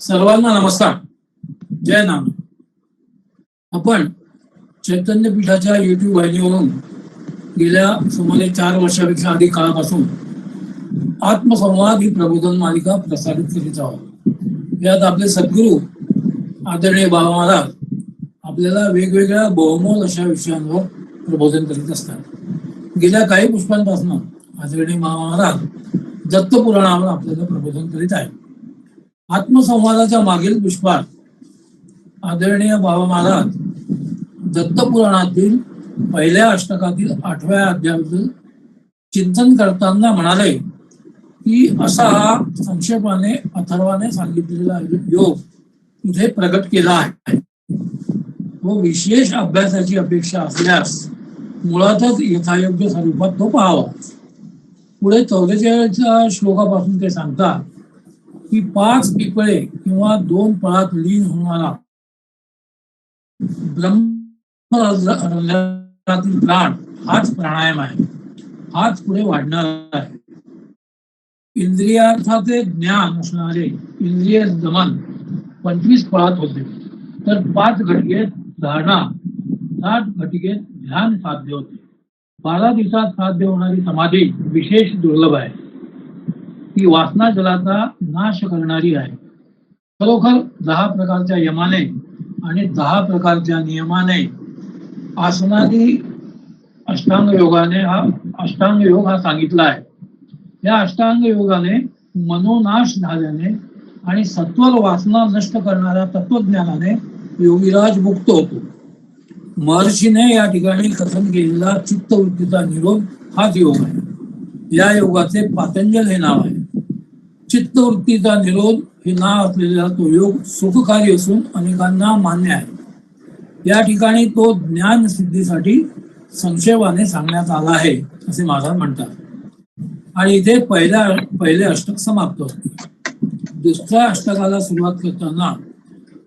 सर्वांना नमस्कार. जय नाम. आपण चैतन्य पीठाच्या युट्यूब वाहिनीवरून गेल्या सुमारे 4 वर्षापेक्षा अधिक काळापासून आत्मसंवाद ही प्रबोधन मालिका प्रसारित करीत आहोत. यात आपले सद्गुरू आदरणीय बाबा महाराज आपल्याला वेगवेगळ्या बहुमोल अशा विषयांवर प्रबोधन करीत असतात. गेल्या काही पुष्पांपासून आदरणीय बाबा महाराज दत्तपुराणावर आपल्याला प्रबोधन करीत आहेत. आत्मसंवादाच्या मागील पुष्पात आदरणीय बाबा महाराज दत्तपुराणातील पहिल्या अष्टकातील 8व्या अध्यायाबद्दल चिंतन करताना म्हणाले की असा हा संक्षेपाने अथर्वाने सांगितलेला योग इथे प्रकट केला आहे. तो विशेष अभ्यासाची अपेक्षा असल्यास मुळातच यथायोग्य स्वरूपात तो पाहावा. पुढे 44 श्लोकापासून ते सांगतात की 5 पिपळे किंवा 2 फळात लीन होणारा ब्रह्मरंध्रातील प्राण हाच प्राणायाम आहे. हाच पुढे वाढणार आहे. इंद्रियार्थाचे ज्ञान असणारे इंद्रिय दमन 25 फळात होते, तर 5 घटिकेत धारणा, 60 घटिकेत ध्यान साध्य होते. 12 दिवसात साध्य होणारी समाधी विशेष दुर्लभ आहे. ती वासना जलाचा नाश करणारी आहे. खरोखर 10 प्रकारच्या यमाने आणि 10 प्रकारच्या नियमाने आसनादी अष्टांग योग हा सांगितला आहे. या अष्टांग योगाने मनोनाश झाल्याने आणि सत्वर वासना नष्ट करणाऱ्या तत्वज्ञानाने योगीराज मुक्त होतो. महर्षीने या ठिकाणी कथन केलेला चित्तवृत्तीचा निरोध हाच योग आहे. या योगाचे पातंजल हे नाव आहे. चित्तवृत्तीचा निरोध हे नाव असलेला तो योग सुखकारी असून अनेकांना मान्य आहे. या ठिकाणी तो ज्ञान सिद्धीसाठी संक्षेपाने सांगण्यात आला आहे असे महाराज म्हणतात. आणि इथे पहिले अष्टक समाप्त होते. दुसऱ्या अष्टकाला सुरुवात करताना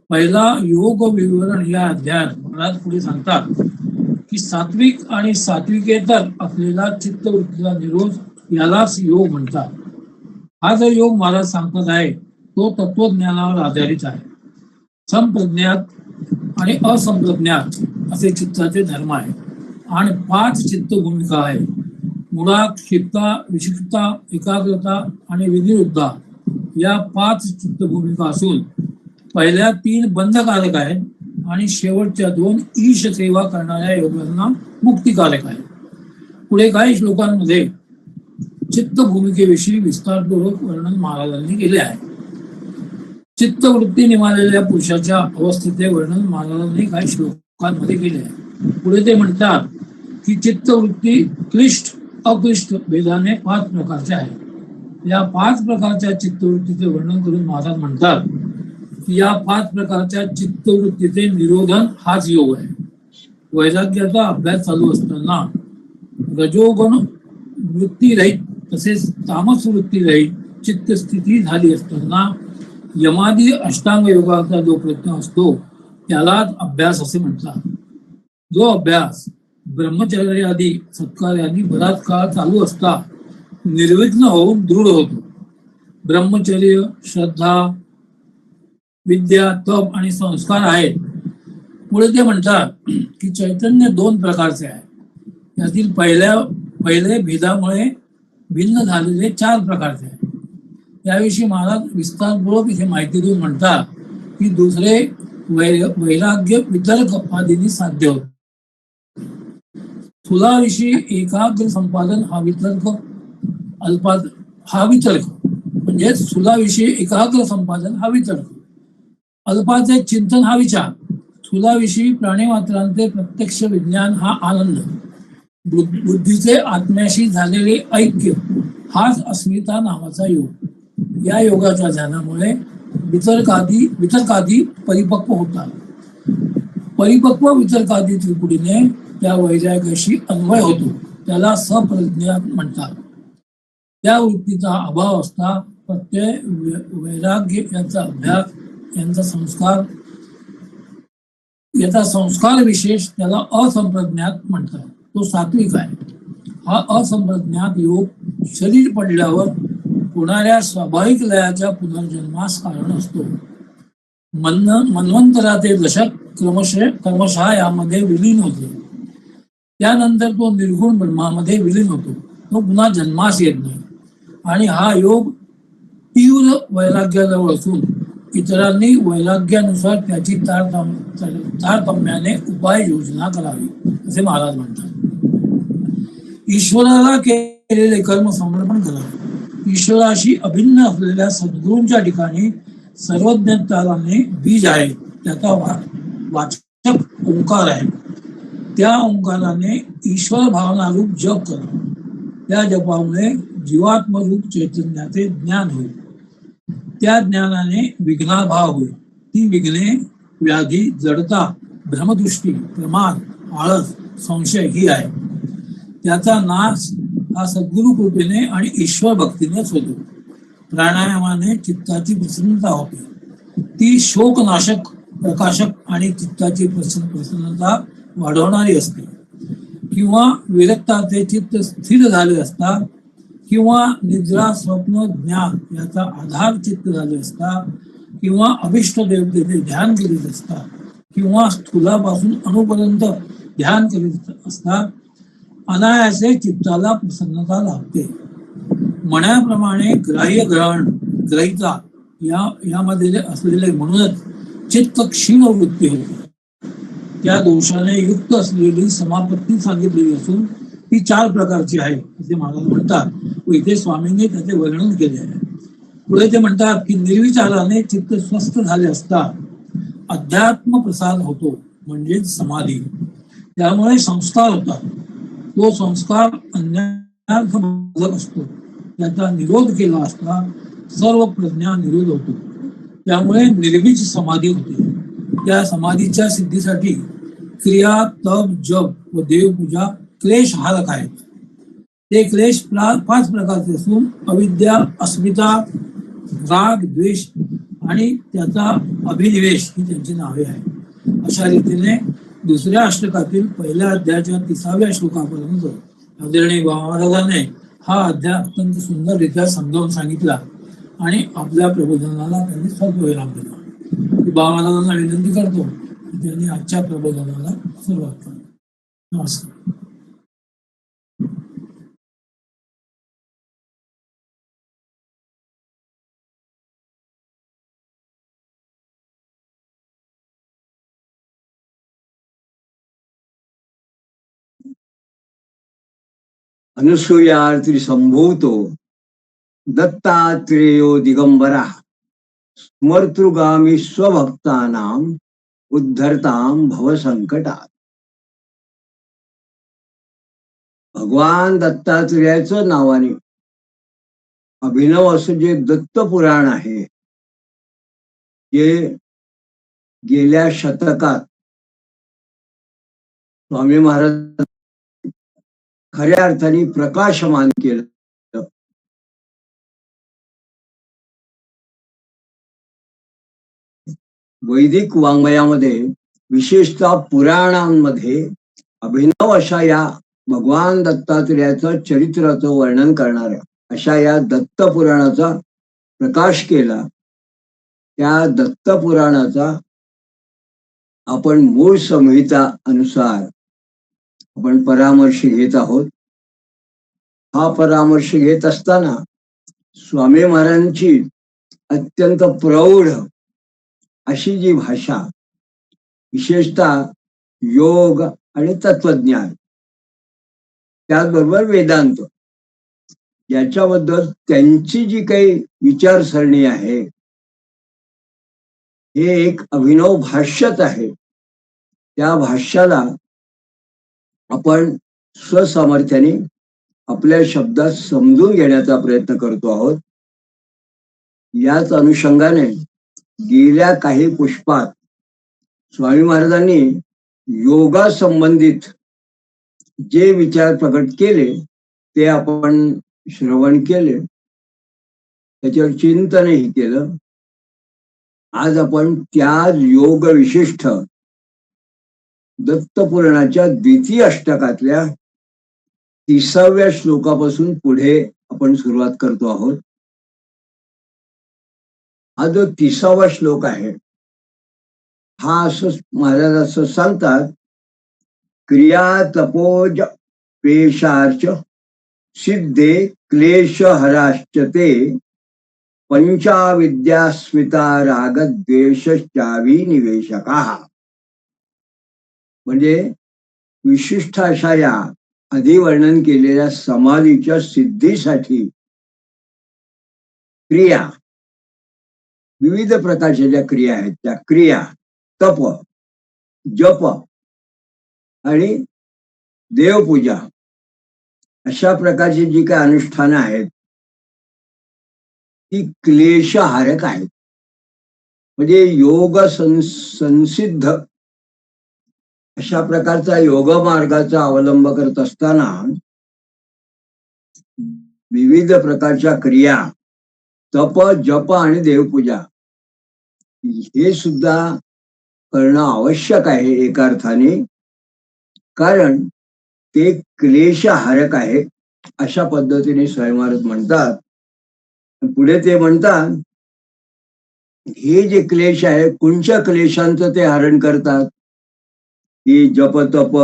पहिला योग विवरण या अध्यायात महाराज पुढे सांगतात की सात्विक आणि सात्विकेतर असलेला चित्तवृत्तीचा निरोध यालाच योग म्हणतात. हा जो योग महाराज सांगत आहे तो तत्वज्ञानावर आधारित आहे. संप्रज्ञात आणि असंप्रज्ञात असे चित्ताचे धर्म आहे आणि 5 चित्त भूमिका आहे. मुळात, क्षिप्ता, विक्षिप्ता, एकाग्रता आणि विनिरुद्धा या 5 चित्त भूमिका असून पहिल्या 3 बंधकारक आहेत आणि शेवटच्या 2 ईश सेवा करणाऱ्या योगांना मुक्तिकारक आहेत. पुढे काही श्लोकांमध्ये चित्त भूमिकेविषयी विस्तारपूर्वक वर्णन महाराजांनी केले आहे. चित्तवृत्ती निमालेल्या पुरुषाच्या अवस्थेचे वर्णन महाराजांनी काही श्लोकांमध्ये केले आहे. पुढे ते म्हणतात की चित्तवृत्ती क्लिष्ट अक्लिष्ट भेदाने 5 प्रकारच्या आहेत. या 5 प्रकारच्या चित्तवृत्तीचे वर्णन करून महाराज म्हणतात की या 5 प्रकारच्या चित्तवृत्तीचे निरोधन हाच योग आहे. वैराग्याचा अभ्यास चालू असताना रजोगुण वृत्ती रहित तसेच तामस वृत्ती रहित चित्तस्थिती झाली असताना यमादी अष्टांग योगाचा जो प्रयत्न असतो त्यालाच अभ्यास असे म्हणतात. जो अभ्यास ब्रह्मचर्य आदी सत्कार्यादी बराच काळ चालू असता निर्विघ्न होऊन दृढ होतो. ब्रह्मचर्य, श्रद्धा, विद्या, तप आणि संस्कार आहेत. पुढे ते म्हणतात की चैतन्य 2 प्रकारचे आहे. यातील पहिले भेदामुळे भिन्न झालेले 4 प्रकारचे आहे. याविषयी महाराज विस्तारपूर्वक इथे माहिती देऊन म्हणतात की दुसरे वैराग्य वितर्क आदींनी साध्य होते. स्थूलाविषयी एकाग्र संपादन हा वितर्क म्हणजे स्थूलाविषयी एकाग्र संपादन हा वितर्क, अल्पाचे चिंतन हा विचार, स्थूलाविषयी प्राणीमात्रांचे प्रत्यक्ष विज्ञान हा आनंद, बुद्धीचे आत्म्याशी झालेले ऐक्य हाच अस्मिता नावाचा योग. या योगाच्या ध्यानामुळे वितर्कादी परिपक्व होतात. परिपक्व वितर्कादी त्रिपुटीने त्या वैराग्याशी अन्वय होतो. त्याला सप्रज्ञात म्हणतात. त्या वृत्तीचा अभाव असता प्रत्यय, वैराग्य यांचा अभ्यास, याचा संस्कार विशेष त्याला असंप्रज्ञात म्हणतात. तो सात्विक आहे. हा असंप्रज्ञात योग शरीर पडल्यावर होणाऱ्या स्वाभाविक लयाच्या पुनर्जन्मास कारण असतो. मन्वंतराचे दशक क्रमशः यामध्ये विलीन होते. त्यानंतर तो निर्गुण ब्रह्मामध्ये विलीन होतो. तो पुन्हा जन्मास येत नाही. आणि हा योग तीव्र वैराग्याजवळ असून इतरांनी वैराग्यानुसार त्याची तारतम्याने उपाय योजना करावी असे महाराज म्हणतात. ईश्वराला केलेले कर्म समर्पण करावे. ईश्वराशी अभिन्न असलेल्या सद्गुरूंच्या ठिकाणी सर्वज्ञताने बीज आहे. त्याचा वाचक ओंकार आहे. त्या ओंकाराने ईश्वर भावनारूप जप करा. त्या जपामुळे जीवात्मरूप चैतन्याचे ज्ञान होईल. त्या ज्ञानाने विघ्नाभाव होईल. ती विघ्ने व्याधी, जडता, भ्रमदृष्टी, प्रमाद, आळस, संशय ही आहे. त्याचा नाश हा सद्गुरु कृपेने आणि ईश्वर भक्तीनेच होतो. प्राणायामाने चित्ताची प्रसन्नता होते. ती शोकनाशक, प्रकाशक आणि चित्ताची प्रसन्नता वाढवणारी असते. किंवा विरक्ताचे चित्त स्थिर झाले असता, किंवा निद्रा, स्वप्न, ज्ञान याचा आधार चित्त झाले असता, किंवा अभिष्ट देवतेचे ध्यान करीत असता, किंवा स्थूलापासून अणुपर्यंत ध्यान करीत असता, अनायासे चित्ताला प्रसन्नता लाभते. मनाप्रमाणे ग्राह्य ग्रहण, ग्रहिता यामध्ये असलेले म्हणूनच चित्त क्षीण वृत्ती होते. त्या दोषाने युक्त असलेली समापत्ती सांगितलेली असून ती 4 प्रकारची आहे असे महाराज म्हणतात. व इथे स्वामींनी त्याचे वर्णन केले आहे. पुढे ते म्हणतात की निर्विचाराने चित्त स्वस्थ झाले असता अध्यात्म प्रसाद होतो, म्हणजे समाधी. त्यामुळे संस्कार होतात. तो संस्कार अन्यार्थ बाधक असतो. त्याचा निरोध केला असता सर्व प्रज्ञा निरोध होतो. त्यामुळे निर्वीज समाधी होते. त्या समाधीच्या सिद्धीसाठी क्रिया, तप, जप व देवपूजा क्लेश हारक आहेत. ते क्लेश 5 प्रकारचे असून अविद्या, अस्मिता, राग, द्वेष आणि त्याचा अभिनिवेश ही त्यांची नावे आहेत. अशा रीतीने 2ऱ्या अष्टकातील 1ल्या अध्यायाच्या 30व्या श्लोकापर्यंत आदरणीय महाराजांनी हा अध्याय अत्यंत सुंदररित्या समजावून सांगितला आणि आपल्या प्रबोधनाला त्यांनी सद्विराम दिला. महाराजांना विनंती करतो की त्यांनी आजच्या प्रबोधनाला सुरुवात करावी. नमस्कार. अनुसूयार्त्री संभूतो दत्तात्रेयो दिगंबरा स्मर्तृगामी स्वभक्तानाम उद्धरताम भवसंकटात. भगवान दत्तात्रेयाचं नावाने अभिनव असं जे दत्त पुराण आहे, जे गेल्या शतकात स्वामी महाराज खऱ्या अर्थाने प्रकाशमान केलं. वैदिक वाङ्मयामध्ये विशेषतः पुराणांमध्ये अभिनव अशा या भगवान दत्तात्रेयाचं चरित्राचं वर्णन करणाऱ्या अशा या दत्त पुराणाचा प्रकाश केला. त्या दत्त पुराणाचा आपण मूळ संहिता अनुसार आपण परामर्श घेत आहोत. हा परामर्श घेत असताना स्वामी महाराजांची अत्यंत प्रौढ अशी जी भाषा, विशेषतः योग आणि तत्वज्ञान, त्याचबरोबर वेदांत, याच्याबद्दल त्यांची जी काही विचारसरणी आहे, हे एक अभिनव भाष्यच आहे. त्या भाष्याला आपण स्वसामर्थ्याने आपल्या शब्दात समजून घेण्याचा प्रयत्न करतो आहोत. याच अनुषंगाने गेल्या काही पुष्पात स्वामी महाराजांनी योगा संबंधित जे विचार प्रकट केले ते आपण श्रवण केले, त्याच्यावर चिंतनही केलं. आज आपण त्या योग विशिष्ट दत्तपुराणाच्या 2य अष्टकातल्या 30व्या श्लोकापासून पुढे आपण सुरुवात करतो आहोत. हा जो 30वा श्लोक आहे हा असं महाराज असं सांगतात, क्रिया तपोज पेशार्च सिद्धे क्लेश हराश्चते पंचाविद्यास्मिता राग द्वेषावी निवेशका. म्हणजे विशिष्ट अशा या आधी वर्णन केलेल्या समाधीच्या सिद्धीसाठी क्रिया, विविध प्रकारच्या ज्या क्रिया आहेत त्या क्रिया, तप, जप आणि देवपूजा अशा प्रकारची जी काही अनुष्ठानं आहेत ती क्लेशहारक आहेत. म्हणजे योग संसिद्ध अशा प्रकारचा योग मार्गाचा अवलंब करत असताना विविध प्रकारच्या क्रिया, तप, जप आणि देवपूजा हे सुद्धा करणं आवश्यक आहे एका अर्थाने, कारण ते क्लेशहारक आहे अशा पद्धतीने स्वयंमारत म्हणतात. पुढे ते म्हणतात, हे जे क्लेश आहे कोणत्या क्लेशांचं ते हरण करतात, ही जप तप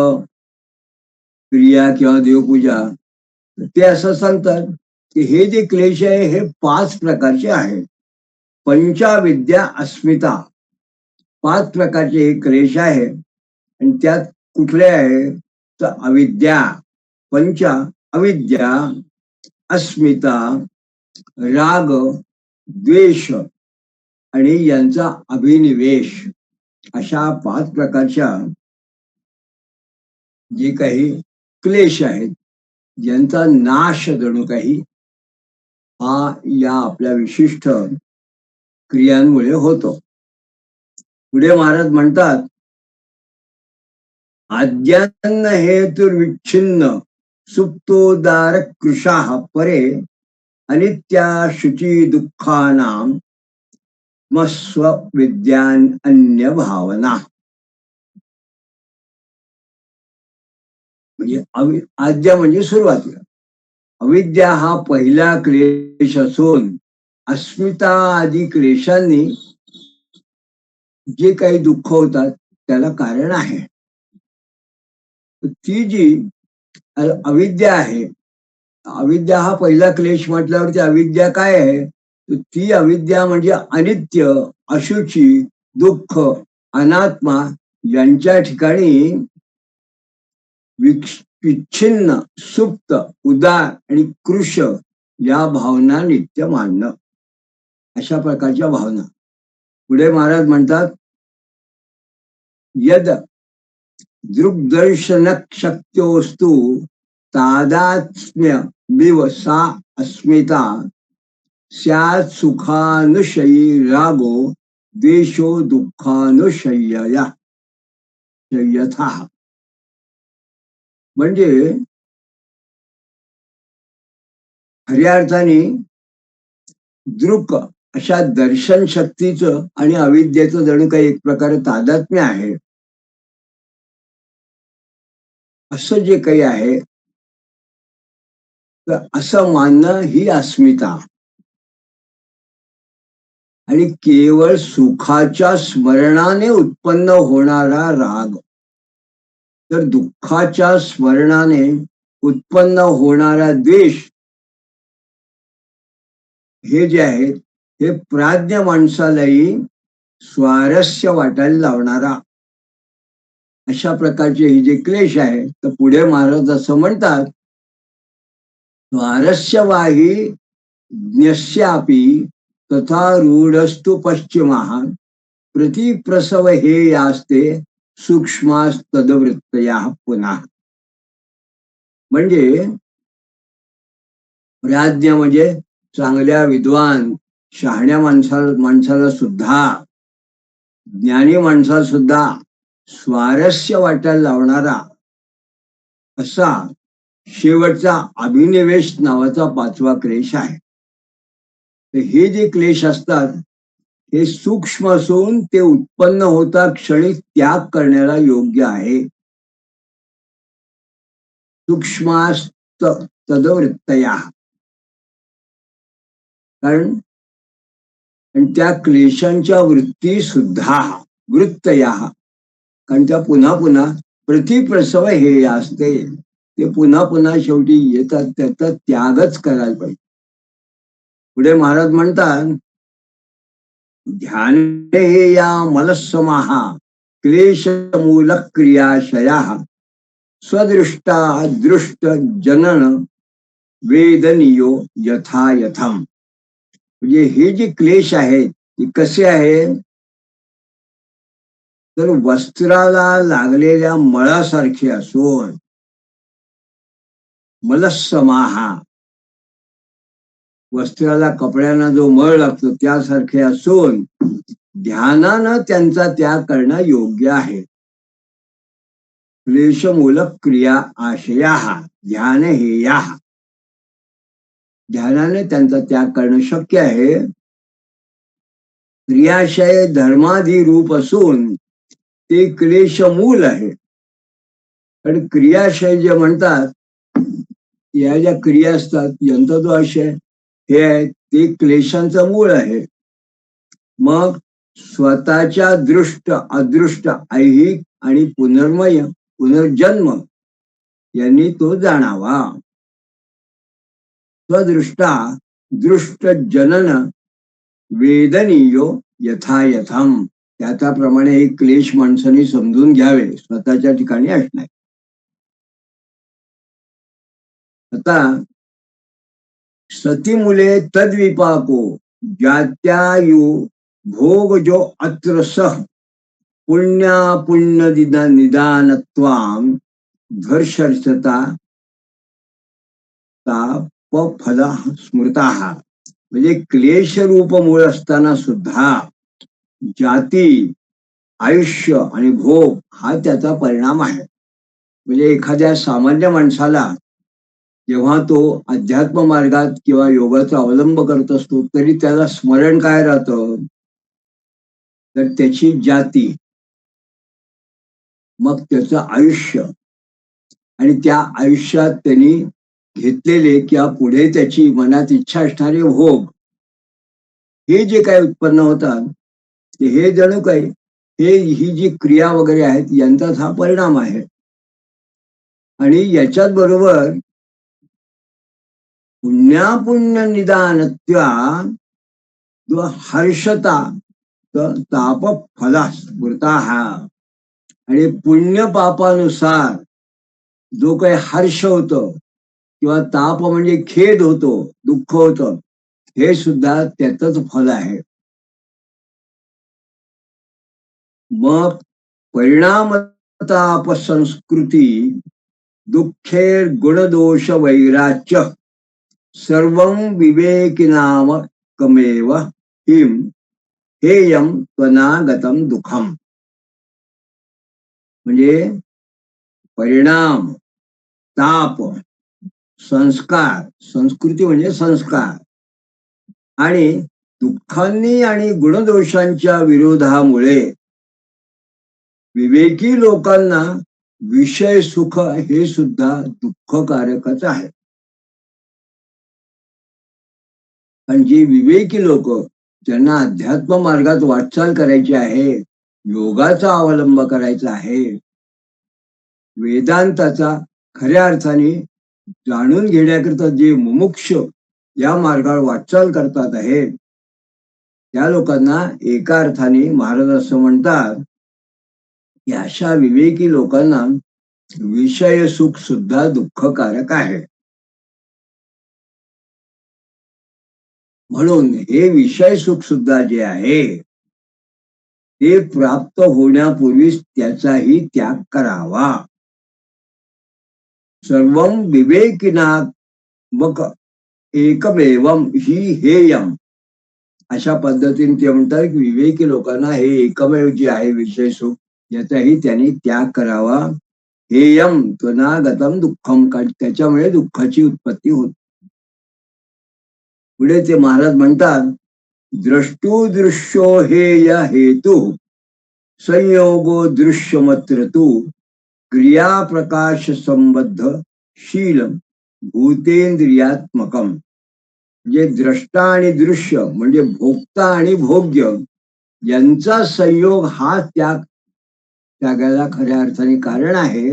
क्रिया किंवा देवपूजा. ते असं सांगतात की हे जे क्लेश आहे हे 5 प्रकारचे आहेत. पंचाविद्या अस्मिता, 5 प्रकारचे हे क्लेश आहे. आणि त्यात कुठले आहे तर अविद्या, अविद्या, अस्मिता, राग, द्वेष आणि यांचा अभिनिवेश अशा 5 प्रकारच्या जे काही क्लेश आहेत ज्यांचा नाश जणू काही हा या आपल्या विशिष्ट क्रियांमुळे होतो. पुढे महाराज म्हणतात, आद्यान्न हेतुर्विच्छिन्न सुप्तोदार कृशाः परे अनित्या शुची दुःखानां मस्व विद्यान अन्य भावना. म्हणजे आद्या म्हणजे सुरुवातीला, अविद्या हा पहिला क्लेश असून अस्मिता आदी क्लेशांनी जे काही दुःख होतात त्याला कारण आहे. ती जी अविद्या आहे, अविद्या हा पहिला क्लेश म्हटल्यावरती अविद्या काय आहे, ती अविद्या म्हणजे अनित्य, अशुची, दुःख, अनात्मा यांच्या ठिकाणी विच्छिन्न, सुप्त, उदार आणि कृश या भावना नित्य मानणं, अशा प्रकारच्या भावना. पुढे महाराज म्हणतात, यद दृग्दर्शन शक्योस्तु तादात्म्य बिव सा अस्मिता स्यात् सुखानुशयी रागो द्वेषो दुःखानुशय्यया शय्यथा. म्हणजे खऱ्या अर्थाने दृक अशा दर्शन शक्तीचं आणि अविद्येचं जणू काही एक प्रकारे तादात्म्य आहे. असं जे काही आहे तर असं मानणं ही अस्मिता. आणि केवळ सुखाच्या स्मरणाने उत्पन्न होणारा राग, तर दुःखाच्या स्मरणाने उत्पन्न होणारा द्वेष हे जे आहे हे प्राज्ञ माणसालाही स्वारस्य वाटायला लावणारा अशा प्रकारचे हे जे क्लेश आहे. तर पुढे महाराज असं म्हणतात, स्वारस्यवाही ज्ञस्यापि तथा रूढस्तु पश्चिमा प्रतिप्रसव हे यास्ते सूक्ष्मास्तदवृत्तया पुन्हा. म्हणजे प्राज्ञ म्हणजे चांगल्या विद्वान शहाण्या माणसाला सुद्धा, ज्ञानी माणसाला सुद्धा स्वारस्य वाटायला लावणारा असा शेवटचा अभिनिवेश नावाचा 5वा क्लेश आहे. तर हे जे क्लेश असतात हे सूक्ष्म असून ते उत्पन्न होता क्षणी त्याग करण्याला योग्य आहे. सूक्ष्मास्त तदवृत्तया, कारण त्या क्लेशांच्या वृत्ती सुद्धा वृत्तया, कारण त्या पुन्हा पुन्हा प्रतिप्रसव हे असते, ते पुन्हा पुन्हा शेवटी येतात, त्याचा त्यागच करायला पाहिजे. पुढे महाराज म्हणतात, ध्यान हे या मनस्समाहा क्लेश मूल क्रियाशया स्वदृष्टा दृष्ट जनन वेदनीयो यथायथम. म्हणजे हे जे क्लेश आहेत ते कसे आहेत, तर वस्त्राला लागलेल्या मळासारखे असून, मलस्समाहा, वस्त्राला कपड्यांना जो मळ लागतो त्यासारखे असून, ध्यानानं त्यांचा त्याग करणं योग्य आहे. क्लेशमूलक क्रिया आशया ध्यान हेया, ध्यानाने त्यांचा त्याग करणं शक्य आहे. क्रियाशय धर्माधी रूप असून ते क्लेशमूल आहे. कारण क्रियाशय जे म्हणतात, या ज्या क्रिया असतात यांचा जो आशय हे आहे ते क्लेशांचं मूळ आहे. मग स्वतःच्या दृष्ट अदृष्ट ऐहिक आणि पुनर्मय पुनर्जन्म यांनी तो जाणावा. स्वदृष्टा दृष्ट जनन वेदनीयो यथायथम, त्याच्याप्रमाणे हे क्लेश माणसाने समजून घ्यावे, स्वतःच्या ठिकाणी असणार. आता सती मुले तद्विपाको ज्यात्यायु भोग जो अत्र सह पुण्या पुण्य निदानत्वाम धर्षता फल स्मृता. म्हणजे क्लेश रूप मूळ असताना सुद्धा जाती, आयुष्य आणि भोग हा त्याचा परिणाम आहे. म्हणजे एखाद्या सामान्य माणसाला जेव्हा तो अध्यात्म मार्गात किंवा योगाचा अवलंब करत असतो तरी त्याला स्मरण काय राहतं, तर त्याची जाती, मग त्याचं आयुष्य आणि त्या आयुष्यात त्यांनी घेतलेले किंवा पुढे त्याची मनात इच्छा असणारे भोग, हे जे काही उत्पन्न होतात ते हे जणू काही ही जी क्रिया वगैरे आहेत यांचाच हा परिणाम आहे. आणि याच्याच बरोबर पुण्यापुण्य निदानत्वा हर्षता ताप फला स्मृता, आणि पुण्य पापानुसार जो काही हर्ष होतो किंवा ताप म्हणजे खेद होतो, दुःख होतं, हे सुद्धा त्याचंच फल आहे. मग परिणाम ताप संस्कृती दुःखेर गुणदोष वैराच्य सर्वं विवेकिनाम कमेव हिम हेयम त्वनागतम दुःखम. म्हणजे परिणाम, ताप, संस्कार, संस्कृती म्हणजे संस्कार, आणि दुःखांनी आणि गुणदोषांच्या विरोधामुळे विवेकी लोकांना विषय सुख हे सुद्धा दुःखकारकच आहे. पण जे विवेकी लोक ज्यांना अध्यात्म मार्गात वाटचाल करायची आहे, योगाचा अवलंब करायचा आहे, वेदांताचा खऱ्या अर्थाने जाणून घेण्याकरता जे मुमुक्ष या मार्गावर वाटचाल करतात आहे, त्या लोकांना एका अर्थाने महाराज असं म्हणतात की अशा विवेकी लोकांना विषय सुख सुद्धा दुःखकारक आहे. म्हणून हे विषय सुख सुद्धा जे आहे ते प्राप्त होण्यापूर्वीच त्याचाही त्याग करावा. सर्वं विवेकिना मग एकमेवम ही हेयम, अशा पद्धतीने ते म्हणतात की विवेकी लोकांना हे एकमेव जे आहे विषय सुख याचाही त्यांनी त्याग करावा. हेयम त्वनागतम दुःखम, त्याच्यामुळे दुःखाची उत्पत्ती होते. पुढे ते महाराज म्हणतात, द्रष्टू दृश्यो हेय हेतु संयोगो दृश्यमत्र तू क्रिया प्रकाश संबद्ध शील भूतेंद्रियात्मकम. म्हणजे द्रष्टा आणि दृश्य म्हणजे भोक्ता आणि भोग्य यांचा संयोग हा त्यागाला खऱ्या अर्थाने कारण आहे.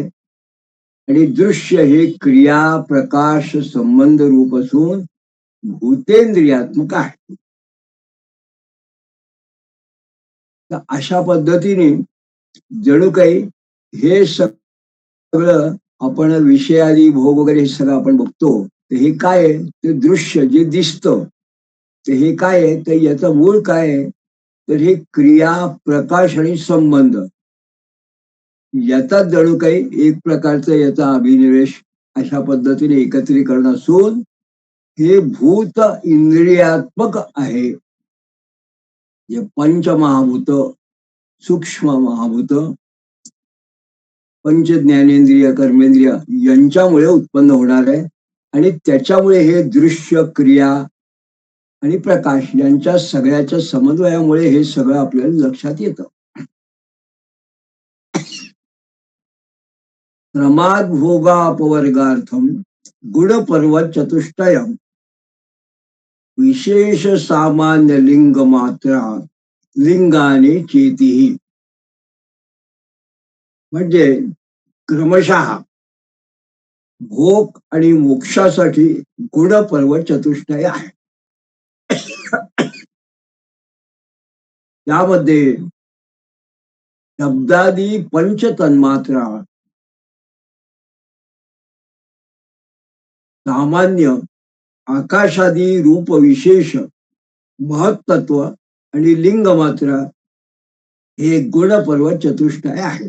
आणि दृश्य हे क्रिया प्रकाश संबंध रूप असून भूतेंद्रियात्मक आहे. तर अशा पद्धतीने जणू काही हे सगळं आपण विषयादी भोग वगैरे हे सगळं आपण बघतो. तर हे काय आहे? ते दृश्य जे दिसतं तर हे काय आहे? तर याचं मूळ काय आहे? तर हे क्रिया प्रकाश आणि संबंध याचा जणू काही एक प्रकारचं याचा अभिनिवेश अशा पद्धतीने एकत्रीकरण असून हे भूत इंद्रियात्मक आहे. हे पंचमहाभूत सूक्ष्म महाभूत पंच ज्ञानेंद्रिय कर्मेंद्रिय यांच्यामुळे उत्पन्न होणार आहे. आणि त्याच्यामुळे हे दृश्य क्रिया आणि प्रकाश यांच्या सगळ्याच्या समन्वयामुळे हे सगळं आपल्याला लक्षात येतं. प्रमाद भोगापवर्गार्थम गुणपर्वत चतुष्टयम विशेष सामान्य लिंग मात्रा लिंगाने चेतीही. म्हणजे क्रमशः भोग आणि मोक्षासाठी गुणपर्वत चतुष्टय आहे. त्यामध्ये शब्दादी पंचतन्मात्रा सामान्य आकाशादी रूप विशेष महत्त्व आणि लिंग मात्रा हे गुणपर्वत चतुष्टय आहे.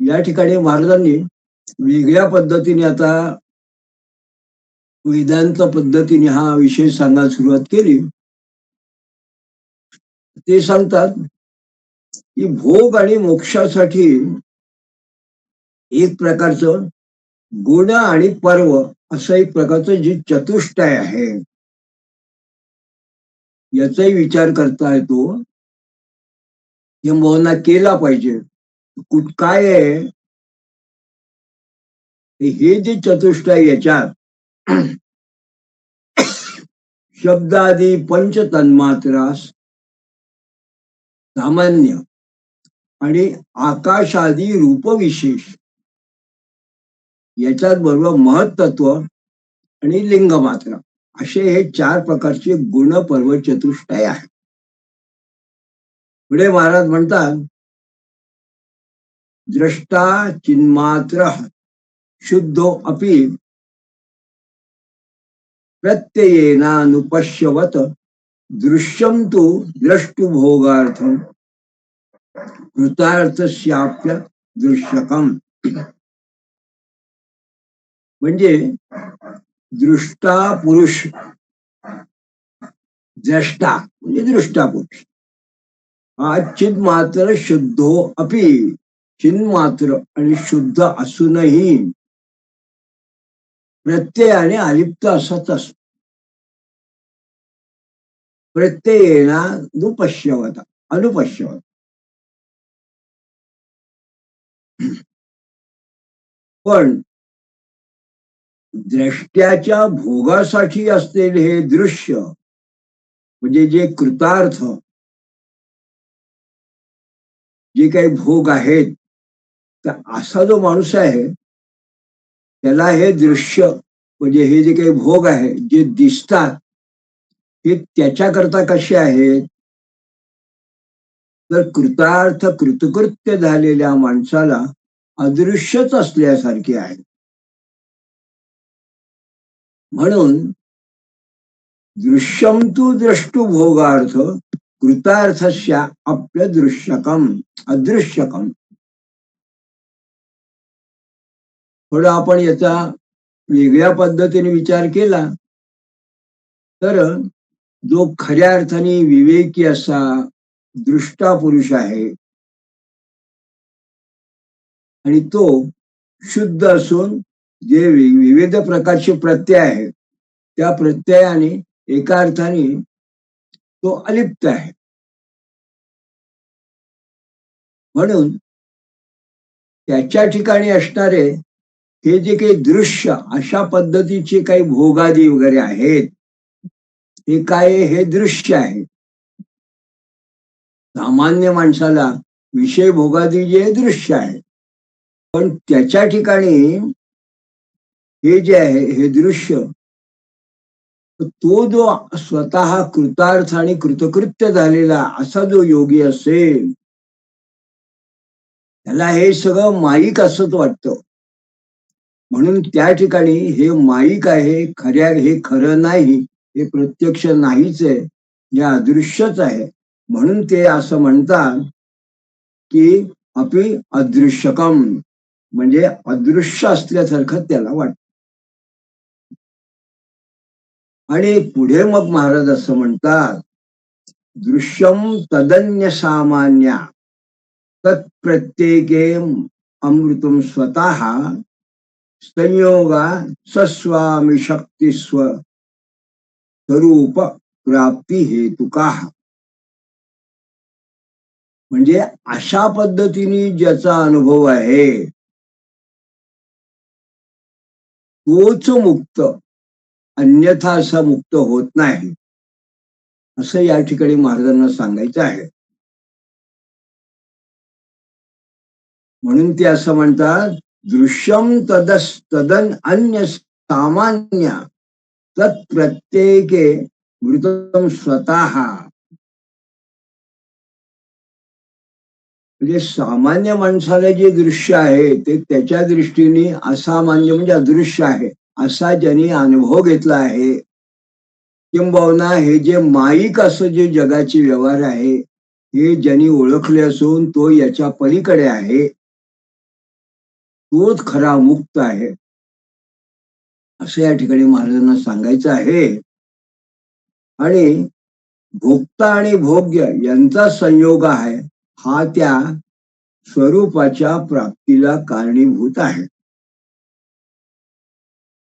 या ठिकाणी महाराजांनी वेगळ्या पद्धतीने आता वेदांत पद्धतीने हा विषय सांगायला सुरुवात केली. ते सांगतात की भोग आणि मोक्षासाठी एक प्रकारचं गुण आणि पर्व असं एक प्रकारचं जी चतुष्टय आहे याचाही विचार करता येतो. किंबहुना केला पाहिजे. काय आहे हे जे चतुष्टय याच्यात शब्दादी पंचतन्मात्रास सामान्य आणि आकाशादी रूपविशेष याच्यात बरोबर महत्त्व आणि लिंग मात्रा असे हे चार प्रकारचे गुण पर्व चतुष्टय आहे. पुढे महाराज म्हणतात द्रष्टा चिन्मात्र शुद्धो अपि प्रत्ययेनानुपश्यवत दृश्यम तु द्रष्टुभोगार्थम कृतार्थस्याप्य दृश्यकम. म्हणजे दृष्टा पुरुष द्रष्टा म्हणजे दृष्टा पुरुष हा चिन्मात्र शुद्धो अपि चिन्मात्र आणि शुद्ध असूनही प्रत्ययाने अलिप्त असत असतो. प्रत्ययेना अनुपश्यवत पण द्रष्ट्याच्या भोगासाठी असलेले हे दृश्य म्हणजे जे कृतार्थ जे काही भोग आहेत तर असा जो माणूस आहे त्याला हे दृश्य म्हणजे हे जे काही भोग आहे जे दिसतात हे त्याच्याकरता कसे आहेत तर कृतार्थ कृतकृत्य झालेल्या माणसाला अदृश्यच असल्यासारखे आहे. म्हणून दृश्यम तु द्रष्टुभोगार्थ कृतार्थस्या अप्यदृश्यकम अदृश्यकम. थोडं आपण याचा वेगळ्या पद्धतीने विचार केला तर जो खऱ्या अर्थाने विवेकी असा दृष्टा पुरुष आहे आणि तो शुद्ध असून जे विविध प्रकारचे प्रत्यय आहेत त्या प्रत्ययाने एका अर्थाने तो अलिप्त आहे. म्हणून त्याच्या ठिकाणी असणारे हे जे काही दृश्य अशा पद्धतीचे काही भोगादी वगैरे आहेत हे काय हे दृश्य आहे. सामान्य माणसाला विषय भोगादी जे दृश्य आहे, पण त्याच्या ठिकाणी हे जे आहे हे दृश्य, तो जो स्वतः कृतार्थ आणि कृतकृत्य झालेला असा जो योगी असेल, त्याला हे सगळं माईक असंच वाटतं. म्हणून त्या ठिकाणी हे माईक आहे, हे खरं नाही, हे प्रत्यक्ष नाहीच आहे, हे अदृश्यच आहे. म्हणून ते असं म्हणतात की अपि अदृश्यकम, म्हणजे अदृश्य असल्यासारखं त्याला वाटत. आणि पुढे मग महाराज असं म्हणतात, दृश्यम तदन्य सामान्य तत्प्रत्येके अमृतम स्वतः संयोगा सस्वामी शक्ती स्वरूप प्राप्ती हेतुका. म्हणजे अशा पद्धतीने ज्याचा अनुभव आहे तोच मुक्त, अन्यथा असा मुक्त होत नाही, असं या ठिकाणी महाराजांना सांगायचं आहे. म्हणून ते असं म्हणतात, दृश्यम तदन अन्य सामान्य तत्प्रत्येके मृतम स्वतः. म्हणजे सामान्य माणसाला जे दृश्य आहे ते त्याच्या दृष्टीने असामान्य म्हणजे अदृश्य आहे असा ज्यांनी अनुभव घेतला आहे, किंबहुना हे जे माईक असं जे जगाचे व्यवहार आहे हे ज्यांनी ओळखले असून तो याच्या पलीकडे आहे, तोच खरा मुक्त आहे, असं या ठिकाणी महाराजांना सांगायचं आहे. आणि भोक्ता आणि भोग्य यांचा संयोग आहे हा त्या स्वरूपाच्या प्राप्तीला कारणीभूत आहे.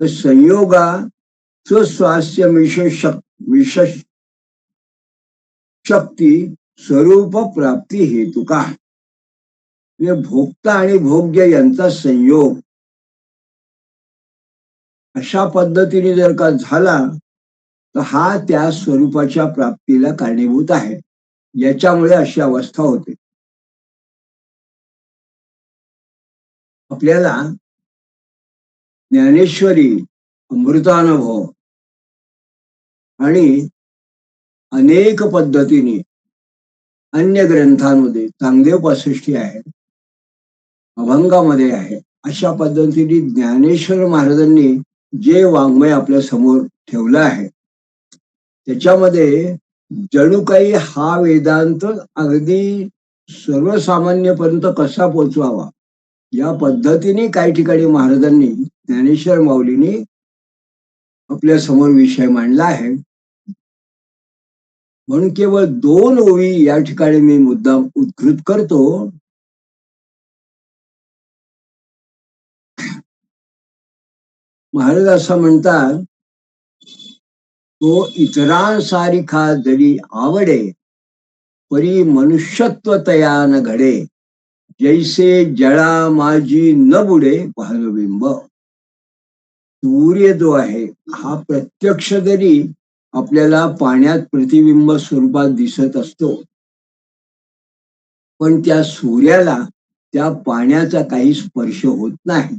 तर संयोगा स्वस्वास्य विशेष शक्ती स्वरूप प्राप्ती हेतुका. म्हणजे भोक्ता आणि भोग्य यांचा संयोग अशा पद्धतीने जर का झाला तर हा त्या स्वरूपाच्या प्राप्तीला कारणीभूत आहे. याच्यामुळे अशी अवस्था होते. आपल्याला ज्ञानेश्वरी, अमृतानुभव आणि अनेक पद्धतीने अन्य ग्रंथांमध्ये, चांगदेव पासष्टी आहे, अभंगामध्ये आहे, अशा पद्धतीने ज्ञानेश्वर महाराजांनी जे वाङ्मय आपल्या समोर ठेवलं आहे त्याच्यामध्ये जणू काही हा वेदांत अगदी सर्वसामान्यपर्यंत कसा पोचवावा या पद्धतीने काही ठिकाणी महाराजांनी, ज्ञानेश्वर माऊलींनी आपल्या समोर विषय मांडला आहे. म्हणून केवळ 2 ओवी या ठिकाणी मी मुद्दाम उद्धृत करतो. महाराज असं म्हणतात, तो इतरांसारिखा जरी आवडे परी मनुष्यत्व तया न घडे, जैसे जळा माझी न बुडे भानुबिंब. सूर्य जो आहे हा प्रत्यक्ष जरी आपल्याला पाण्यात प्रतिबिंब स्वरूपात दिसत असतो, पण त्या सूर्याला त्या पाण्याचा काही स्पर्श होत नाही.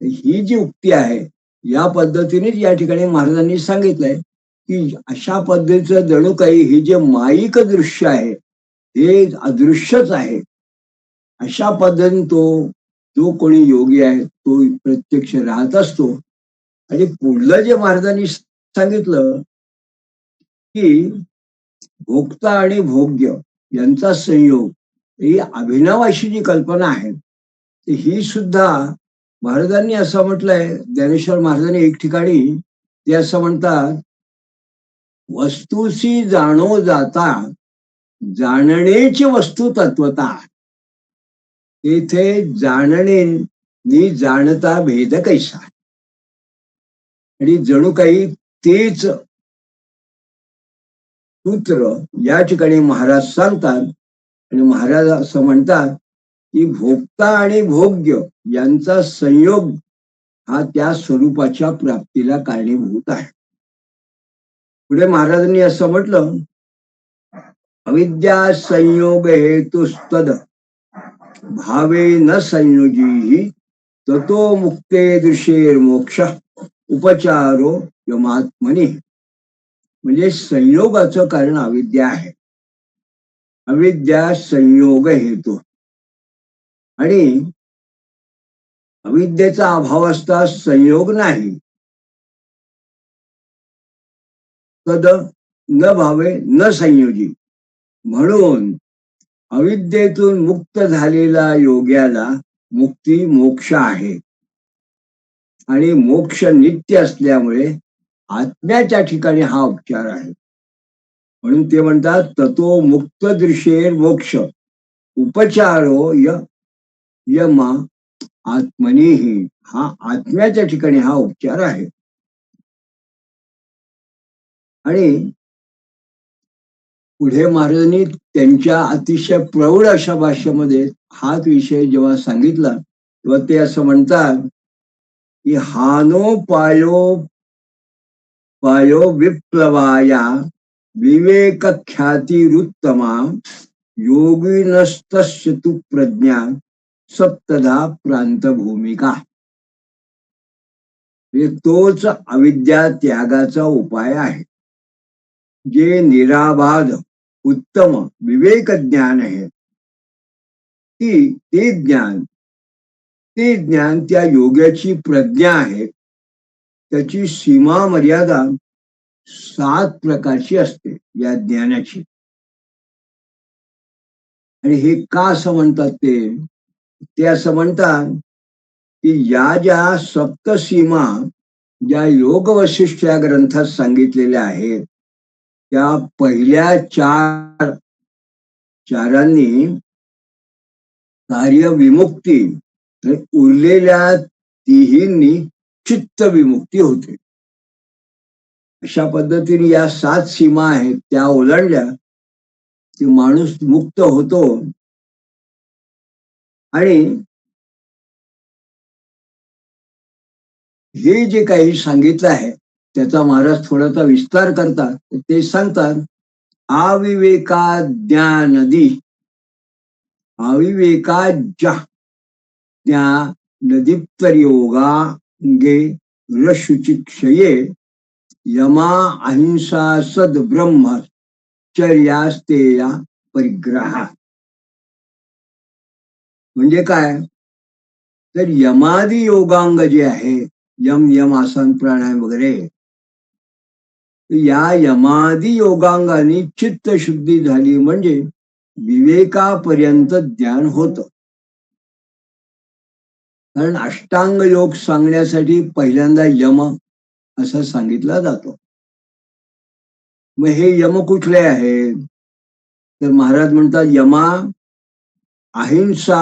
ही जी उक्ती आहे या पद्धतीनेच या ठिकाणी महाराजांनी सांगितलंय की अशा पद्धतीचं जणू काही हे जे माईक दृश्य आहे हे अदृश्यच आहे. अशा पद्धतीने तो जो कोणी योगी आहे तो प्रत्यक्ष राहत असतो. आणि पुढलं जे महाराजांनी सांगितलं की भोक्ता आणि भोग्य यांचा संयोग ही अभिनव अशी जी कल्पना आहे ही सुद्धा महाराजांनी असं म्हटलंय, ज्ञानेश्वर महाराजांनी एक ठिकाणी ते असं म्हणतात, वस्तूशी जाणो जाता जाणण्याची वस्तू तत्वता. तेथे जाणणे नि जाणता भेद कैसा. आणि जणू काही तेच सूत्र या ठिकाणी महाराज सांगतात. आणि महाराज असं म्हणतात की भोक्ता आणि भोग्य यांचा संयोग हा त्या स्वरूपाच्या प्राप्तीला कारणीभूत आहे. पुढे महाराजांनी असं म्हटलं, अविद्या संयोग हेतुस्तद भावे न संयोजी ततो मुक्ते दृशेर मोक्ष उपचारो यमात्मनी. म्हणजे संयोगाचं कारण अविद्या आहे. अविद्या संयोग हेतू, आणि अविद्येचा अभाव असता संयोग नाही. तद न भावे न संयोजी, म्हणून अविद्येतून मुक्त झालेला योग्याला मुक्ती मोक्ष आहे. आणि मोक्ष नित्य असल्यामुळे आत्म्याच्या ठिकाणी हा उपचार आहे. म्हणून ते म्हणतात ततो मुक्त दृशेर मोक्ष उपचारो यमा आत्मनीही. हा आत्म्याच्या ठिकाणी हा उपचार आहे. आणि पुढे महाराजांनी त्यांच्या अतिशय प्रौढ अशा भाषेमध्ये हाच विषय जेव्हा सांगितला तेव्हा ते असं म्हणतात की हानो पायो पायो विप्लवाया विवेक ख्यातिरुत्तमा योगिनस्तस्य तु प्रज्ञा सप्तधा प्रांत भूमिका. तोच अविद्या त्यागाचा उपाय आहे. जे निराबाध उत्तम विवेक ज्ञान आहे, ते ज्ञान त्या योग्याची प्रज्ञा आहे. त्याची सीमा मर्यादा 7 प्रकारची असते या ज्ञानाची. आणि हे का असं म्हणतात ते असं म्हणतात की ज्या सप्तसीमा ज्या योग वशिष्ठ या ग्रंथात सांगितलेल्या आहेत, त्या पहिल्या चारांनी कार्य विमुक्ती, उरलेल्या तिहींनी चित्त विमुक्ती होते. अशा पद्धतीने या 7 सीमा आहेत त्या ओलांडल्या की माणूस मुक्त होतो. आणि हे जे काही सांगितलं आहे त्याचा महाराज थोडासा विस्तार करतात. ते सांगतात अविवेका ज्ञानदी अविवेका ज्ञानदीप्तयोगांगे रशुचिक्षये यमा अहिंसा सद्ब्रह्मचर्यास्तेया परिग्रह. म्हणजे काय तर यमादी योगांग जे आहे, यम आसन प्राणायाम वगैरे, या यमादी योगांगाने चित्त शुद्धी झाली म्हणजे विवेकापर्यंत ज्ञान होत. कारण अष्टांग योग सांगण्यासाठी पहिल्यांदा यम असं सांगितला जातो. मग हे यम कुठले आहेत तर महाराज म्हणतात यमा अहिंसा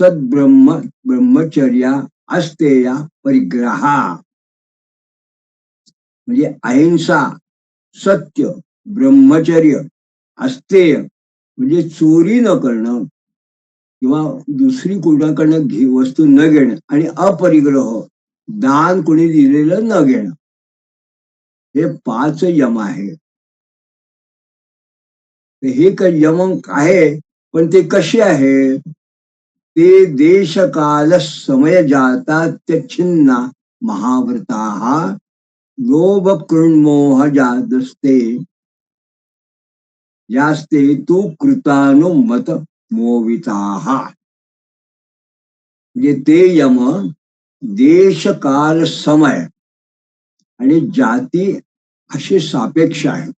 ब्रह्मचर्या अस्तेया परिग्रहा. म्हणजे अहिंसा, सत्य, ब्रह्मचर्य, अस्तेय म्हणजे चोरी न करणं किंवा दुसरी कोणाकडनं वस्तू न घेणं, आणि अपरिग्रह दान कोणी दिलेलं न घेणं. हे 5 यम आहेत. हे यम आहे, पण ते कसे आहेत? ते देश काल समय जातात्यच्छिन्ना महाव्रता लोभ कृन्मोह जादस्ते यास्ते तू कृतानुमत मोविताहा. म्हणजे ते यम देश काल समय आणि जाती असे सापेक्ष आहेत.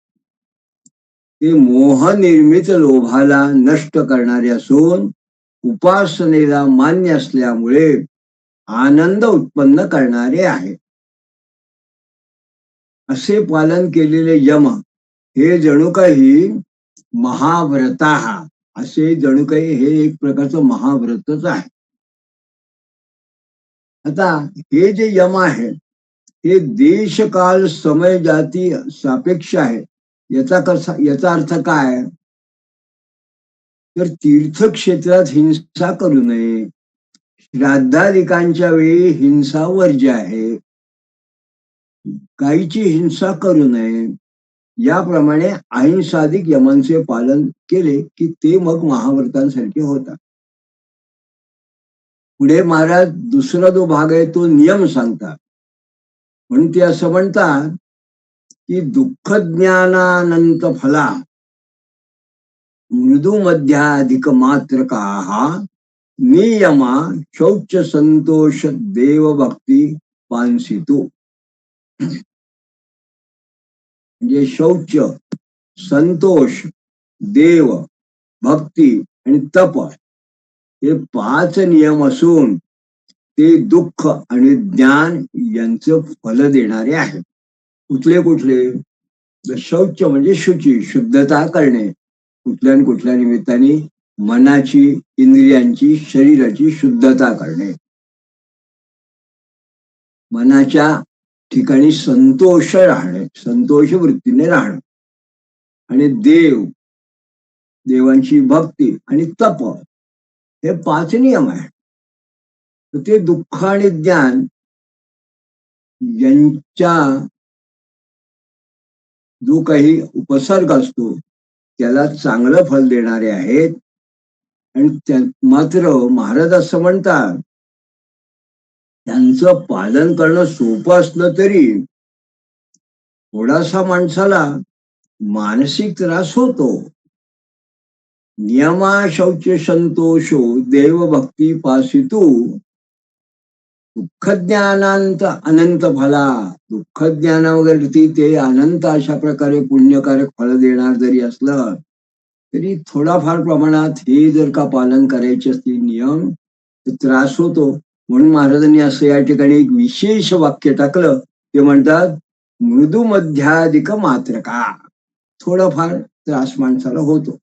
ते मोहनिर्मित लोभाला नष्ट करणारे असून उपासनेला मान्य असल्यामुळे आनंद उत्पन्न करणारे आहे. असे पालन केलेले यम हे जणू काही महाव्रता, असे जणू काही हे एक प्रकारचं महाव्रतच आहे. आता हे जे यम आहे हे देश काल समय जाती सापेक्ष आहे. याचा अर्थ काय तर तीर्थक्षेत्रात हिंसा करू नये, श्राद्धादिकांच्या वेळी हिंसा वर्ज्य आहे, गायीची हिंसा करू नये, याप्रमाणे अहिंसाधिक यमांचे पालन केले की ते मग महाव्रतांसारखे होतात. पुढे महाराज दुसरा जो भाग आहे तो नियम सांगतात. म्हणून ते असं म्हणतात की दुःख ज्ञानानंत फला मृदू मध्याधिक मात्र का नियमा शौच संतोष देव भक्ती पांसितो. म्हणजे शौच, संतोष, देव भक्ती आणि तप हे 5 नियम असून ते दुःख आणि ज्ञान यांचं फल देणारे आहेत. कुठले कुठले? शौच म्हणजे शुची, शुद्धता करणे, कुठल्या न कुठल्या निमित्ताने मनाची, इंद्रियांची, शरीराची शुद्धता करणे, मनाच्या ठिकाणी संतोष राहणे, संतोष वृत्तीने राहणे, आणि देवांची भक्ती आणि तप हे 5 नियम आहेत. ते दुःख आणि ज्ञान यांच्या जो काही उपसर्ग असतो त्याला चांगलं फल देणारे आहेत. आणि मात्र महाराज असं म्हणतात त्यांचं पालन करणं सोपं असलं तरी थोडासा माणसाला मानसिक त्रास होतो. नियमा शौच संतोषो देव भक्ती पासितू दुःख ज्ञानांत अनंत फला. दुःख ज्ञाना वगैरे ते अनंत अशा प्रकारे पुण्यकारक फल देणार जरी असलं तरी थोडाफार प्रमाणात हे जर का पालन करायचे असतील नियम तर त्रास होतो. म्हणून महाराजांनी असं या ठिकाणी एक विशेष वाक्य टाकलं. ते म्हणतात मृदू मध्याधिक मात्र का. थोडाफार त्रास माणसाला होतो.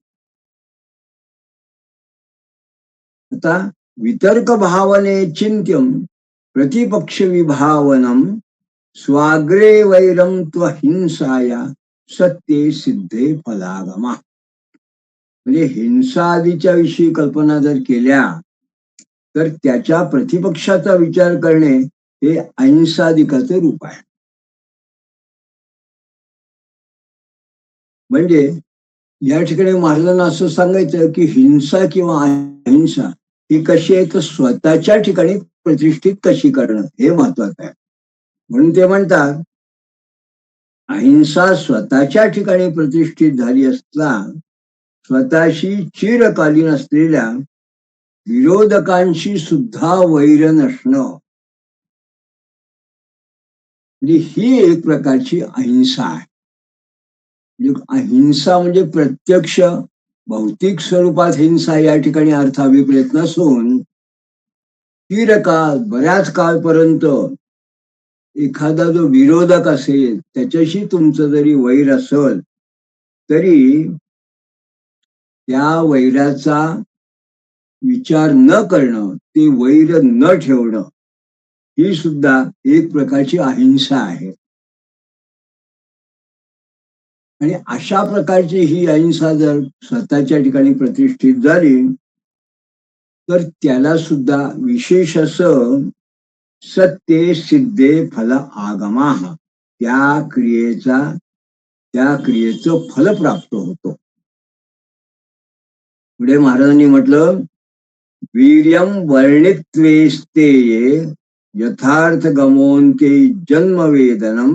आता वितर्क भावने चिंत्यम प्रतिपक्ष विभावनम स्वाग्रे वैरम हिंसाया सत्ये सिद्धे फलागमा. म्हणजे हिंसादीच्या विषयी कल्पना जर केल्या तर त्याच्या प्रतिपक्षाचा विचार करणे हे अहिंसाधिकाचे रूप आहे. म्हणजे या ठिकाणी महाराजांना असं सांगायचं की हिंसा किंवा अहिंसा ही कशी आहे तर स्वतःच्या ठिकाणी प्रतिष्ठित कशी करणं हे महत्वाचं आहे. म्हणून ते म्हणतात अहिंसा स्वतःच्या ठिकाणी प्रतिष्ठित झाली असता स्वतःशी चिरकालीन असलेल्या विरोधकांशी सुद्धा वैर नसणं, म्हणजे ही एक प्रकारची अहिंसा आहे. अहिंसा म्हणजे प्रत्यक्ष भौतिक स्वरूपात हिंसा या ठिकाणी अर्थाभिप्रेत नसून चिरकाल बऱ्याच काळपर्यंत एखादा जो विरोधक असेल त्याच्याशी तुमचं जरी वैर असेल तरी त्या वैराचा विचार न करणं, ते वैर न ठेवणं ही सुद्धा एक प्रकारची अहिंसा आहे. आणि अशा प्रकारची ही अहिंसा जर स्वतःच्या ठिकाणी प्रतिष्ठित झाली तर त्याला सुद्धा विशेष असं सत्य सिद्धे फल आगमा, त्या क्रियेचं फल प्राप्त होतो. पुढे महाराजांनी म्हटलं वीर्यम वर्णित्वेस्ते यथार्थ गमोन्ते जन्म वेदनम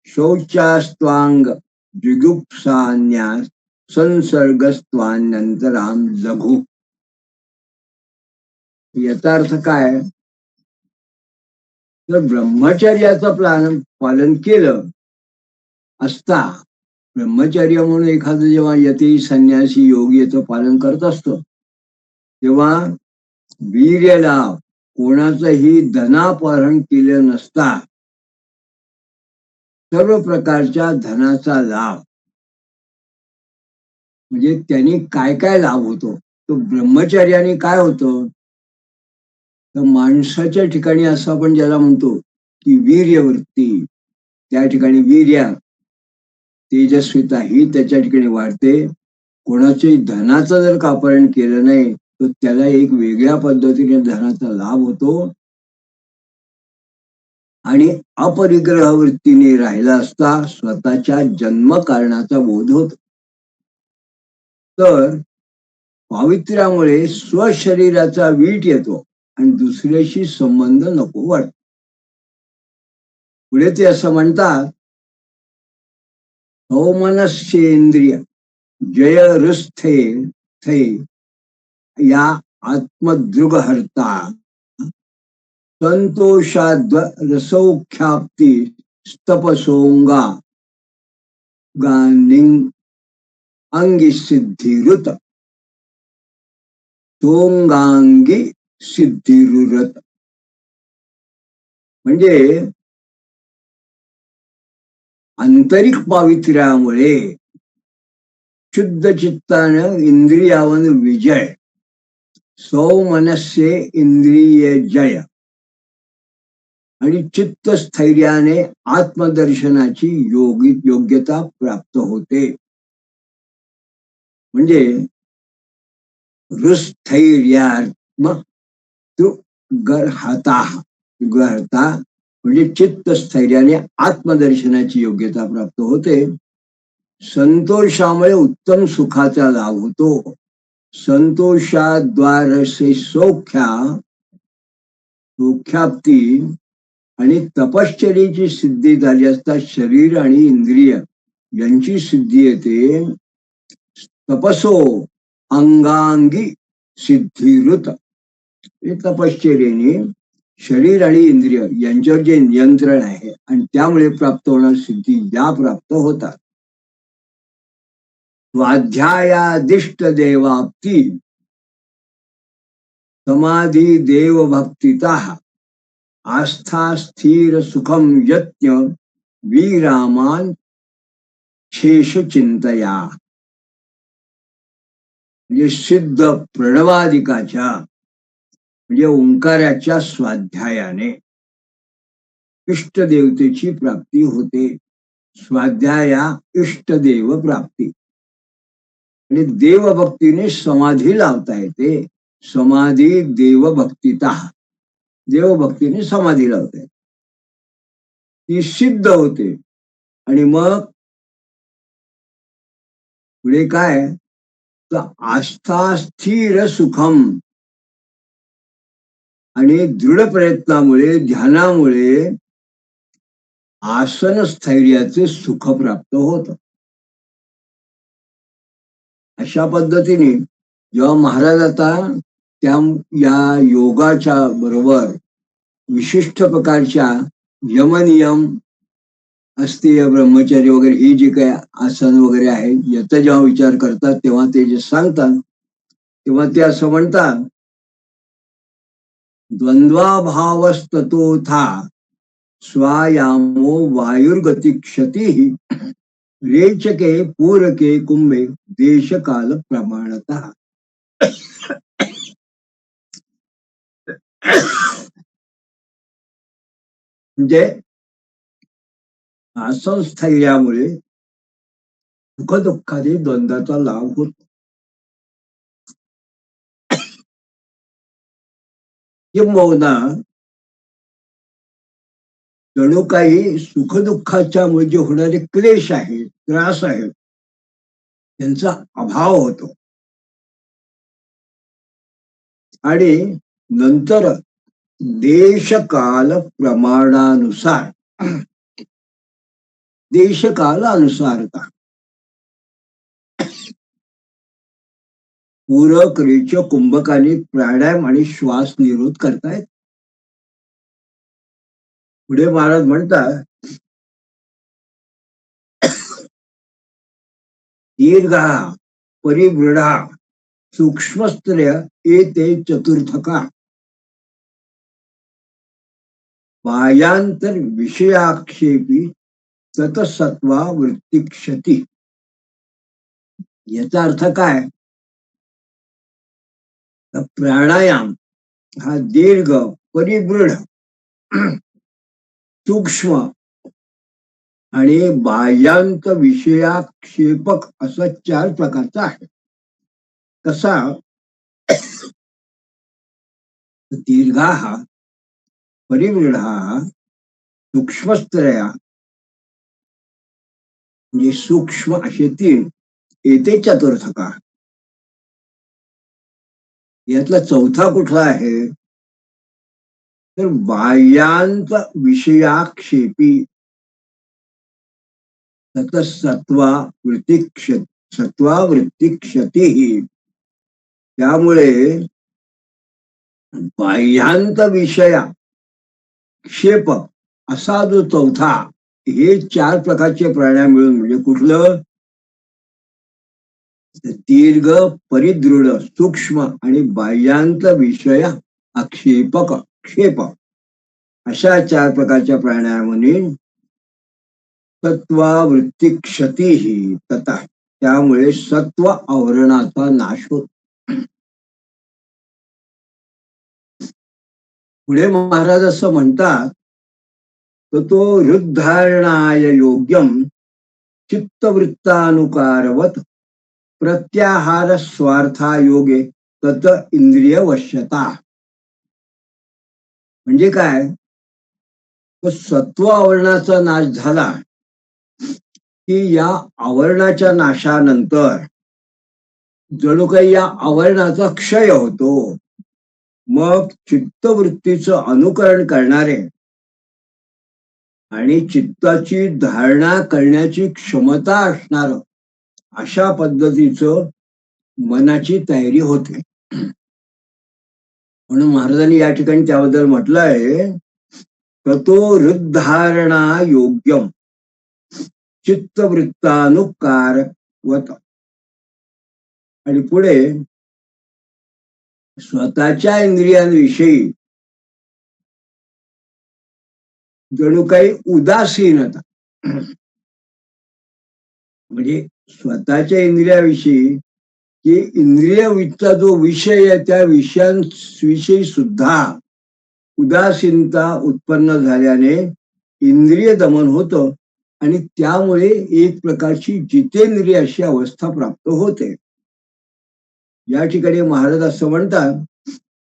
शौचास्त्वांग जुगुप्सान्यास संसर्गस्त्वान्यंतराम लघु. याचा काय तर ब्रह्मचर्याचं पालन केलं असता, ब्रह्मचर्य म्हणून एखादं जेव्हा यती संन्यासी योगी याचं पालन करत असतो तेव्हा वीर्य लाभ, कोणाचंही धनापहरण केलं नसता सर्व प्रकारच्या धनाचा लाभ, म्हणजे त्यांनी काय काय लाभ होतो तो ब्रह्मचर्याने काय होतं तर माणसाच्या ठिकाणी असं आपण ज्याला म्हणतो की वीर्यवृत्ती, त्या ठिकाणी वीर्य तेजस्विता ही त्याच्या ठिकाणी वाढते. कोणाच्याही धनाचं जर का अपहरण केलं नाही तर त्याला एक वेगळ्या पद्धतीने धनाचा लाभ होतो. आणि अपरिग्रह वृत्तीने राहिला असता स्वतःच्या जन्म कारणाचा बोध होतो. तर पावित्र्यामुळे स्वशरीराचा वीट येतो आणि दुसऱ्याशी संबंध नको वाटतो. पुढे ते असं म्हणतात, सौमनस्येंद्रिय जय रुस्थे थे या आत्मदृगहर्ता संतोषाद्व रसौख्याप्ती स्तपसोंगा गानिंग अंगी सिद्धिरुत सोंगांगी सिद्धिरुरत. म्हणजे आंतरिक पावित्र्यामुळे शुद्ध चित्तानं इंद्रियावन विजय, सौमनस्ये इंद्रिय जय आणि चित्तस्थैर्याने आत्मदर्शनाची योग्यता प्राप्त होते. म्हणजे रुस्थैर्यात्म गर्हता म्हणजे चित्तस्थैर्याने आत्मदर्शनाची योग्यता प्राप्त होते. संतोषामुळे उत्तम सुखाचा लाभ होतो. संतोषाद्वारसे सौख्याप्ती आणि तपश्चर्येची सिद्धी झाली असता शरीर आणि इंद्रिय यांची सिद्धी येते. तपसो अंगांगी सिद्धिरुत. तपश्चर्येने शरीर आणि इंद्रिय यांच्यावर जे नियंत्रण आहे आणि त्यामुळे प्राप्त होणार सिद्धी या प्राप्त होतात. स्वाध्यायादिष्ट देवाप्ती समाधी देव भक्तिता आस्था स्थिर सुखम यज्ञ वीरामान शेष चिंतया. म्हणजे सिद्ध प्रणवादिकाच्या म्हणजे ओंकाराच्या स्वाध्यायाने इष्टदेवतेची प्राप्ती होते. स्वाध्याया इष्टदेव प्राप्ती आणि देवभक्तीने समाधी लावता येते. समाधी देवभक्तिता, देवभक्तीने समाधी लावता येते, ती सिद्ध होते. आणि मग पुढे काय, तर आस्था स्थिर सुखम आणि दृढ प्रयत्नामुळे ध्यानामुळे आसन स्थैर्याचे सुख प्राप्त होत. अशा पद्धतीने जेव्हा महाराज आता त्या या योगाच्या बरोबर विशिष्ट प्रकारच्या यमनियम अस्थिय ब्रह्मचर्य वगैरे ही जी काही आसन वगैरे आहे याचा जेव्हा विचार करतात तेव्हा ते जे सांगतात तेव्हा ते असं म्हणतात, द्वंद्वाभावस्ततोथा स्वायामो वायुर्गती क्षती रेचके पूरके कुंभे देश काल प्रमाणतः. म्हणजे आसन स्थैर्यामुळे सुखदुःखादी द्वंद्वाचा लाभ होतो. किंबहुना जणू काही सुखदुःखाच्या मुळे जे होणारे क्लेश आहेत, त्रास आहेत, त्यांचा अभाव होतो. आणि नंतर देशकाल प्रमाणानुसार देशकालानुसारता पूरक रेचक कुंभकाने प्राणायाम आणि श्वास निरोध करतायत. पुढे महाराज म्हणतात, दीर्घा परिवृढा सूक्ष्मस्त्रिय एते चतुर्थका बाह्यांतर विषयाक्षेपी ततसत्वा वृत्ती क्षती. याचा अर्थ काय, प्राणायाम हा दीर्घ परिवृढ सूक्ष्म आणि बाह्यांत विषयाक्षेपक असा 4 प्रकारचा आहे. कसा, दीर्घा परिवृढा सूक्ष्मस्त्रया म्हणजे सूक्ष्म असे तीन येते चतुर्थका. यातला चौथा कुठला आहे तर बाह्यांत विषयाक्षेपी सत्वा वृत्ती क्षती. त्यामुळे बाह्यांत विषया क्षेप असा जो चौथा, हे चार प्रकारचे प्राणायाम मिळून म्हणजे कुठलं दीर्घ परिदृढ सूक्ष्म आणि बाह्यांत विषय आक्षेपक क्षेप अशा चार प्रकारच्या प्राणायामाने सत्वावृत्ती क्षती ही तथा. त्यामुळे सत्व आवरणाचा नाश होतो. पुढे महाराज असं म्हणतात तर तो हृद्धारणाय योग्यम चित्तवृत्तानुकारवत प्रत्याहार स्वार्था योगे तत इंद्रिय वश्यता. म्हणजे काय तर सत्व आवरणाचा नाश झाला की या आवरणाच्या नाशानंतर जणू काही या आवरणाचा क्षय होतो. मग चित्तवृत्तीचं अनुकरण करणारे आणि चित्ताची धारणा करण्याची क्षमता असणार अशा पद्धतीचं मनाची तयारी होते. म्हणून महाराजांनी या ठिकाणी त्याबद्दल म्हटलं आहे ततो हृद्धारणा योग्यम चित्तवृत्तानुकारवत. आणि पुढे स्वतःच्या इंद्रियांविषयी जणू काही उदासीनता म्हणजे स्वतःच्या इंद्रियाविषयी की इंद्रियचा जो विषय आहे त्या विषयांविषयी सुद्धा उदासीनता उत्पन्न झाल्याने इंद्रिय दमन होतं आणि त्यामुळे एक प्रकारची जितेंद्रिय अशी अवस्था प्राप्त होते. या ठिकाणी महाराज असं म्हणतात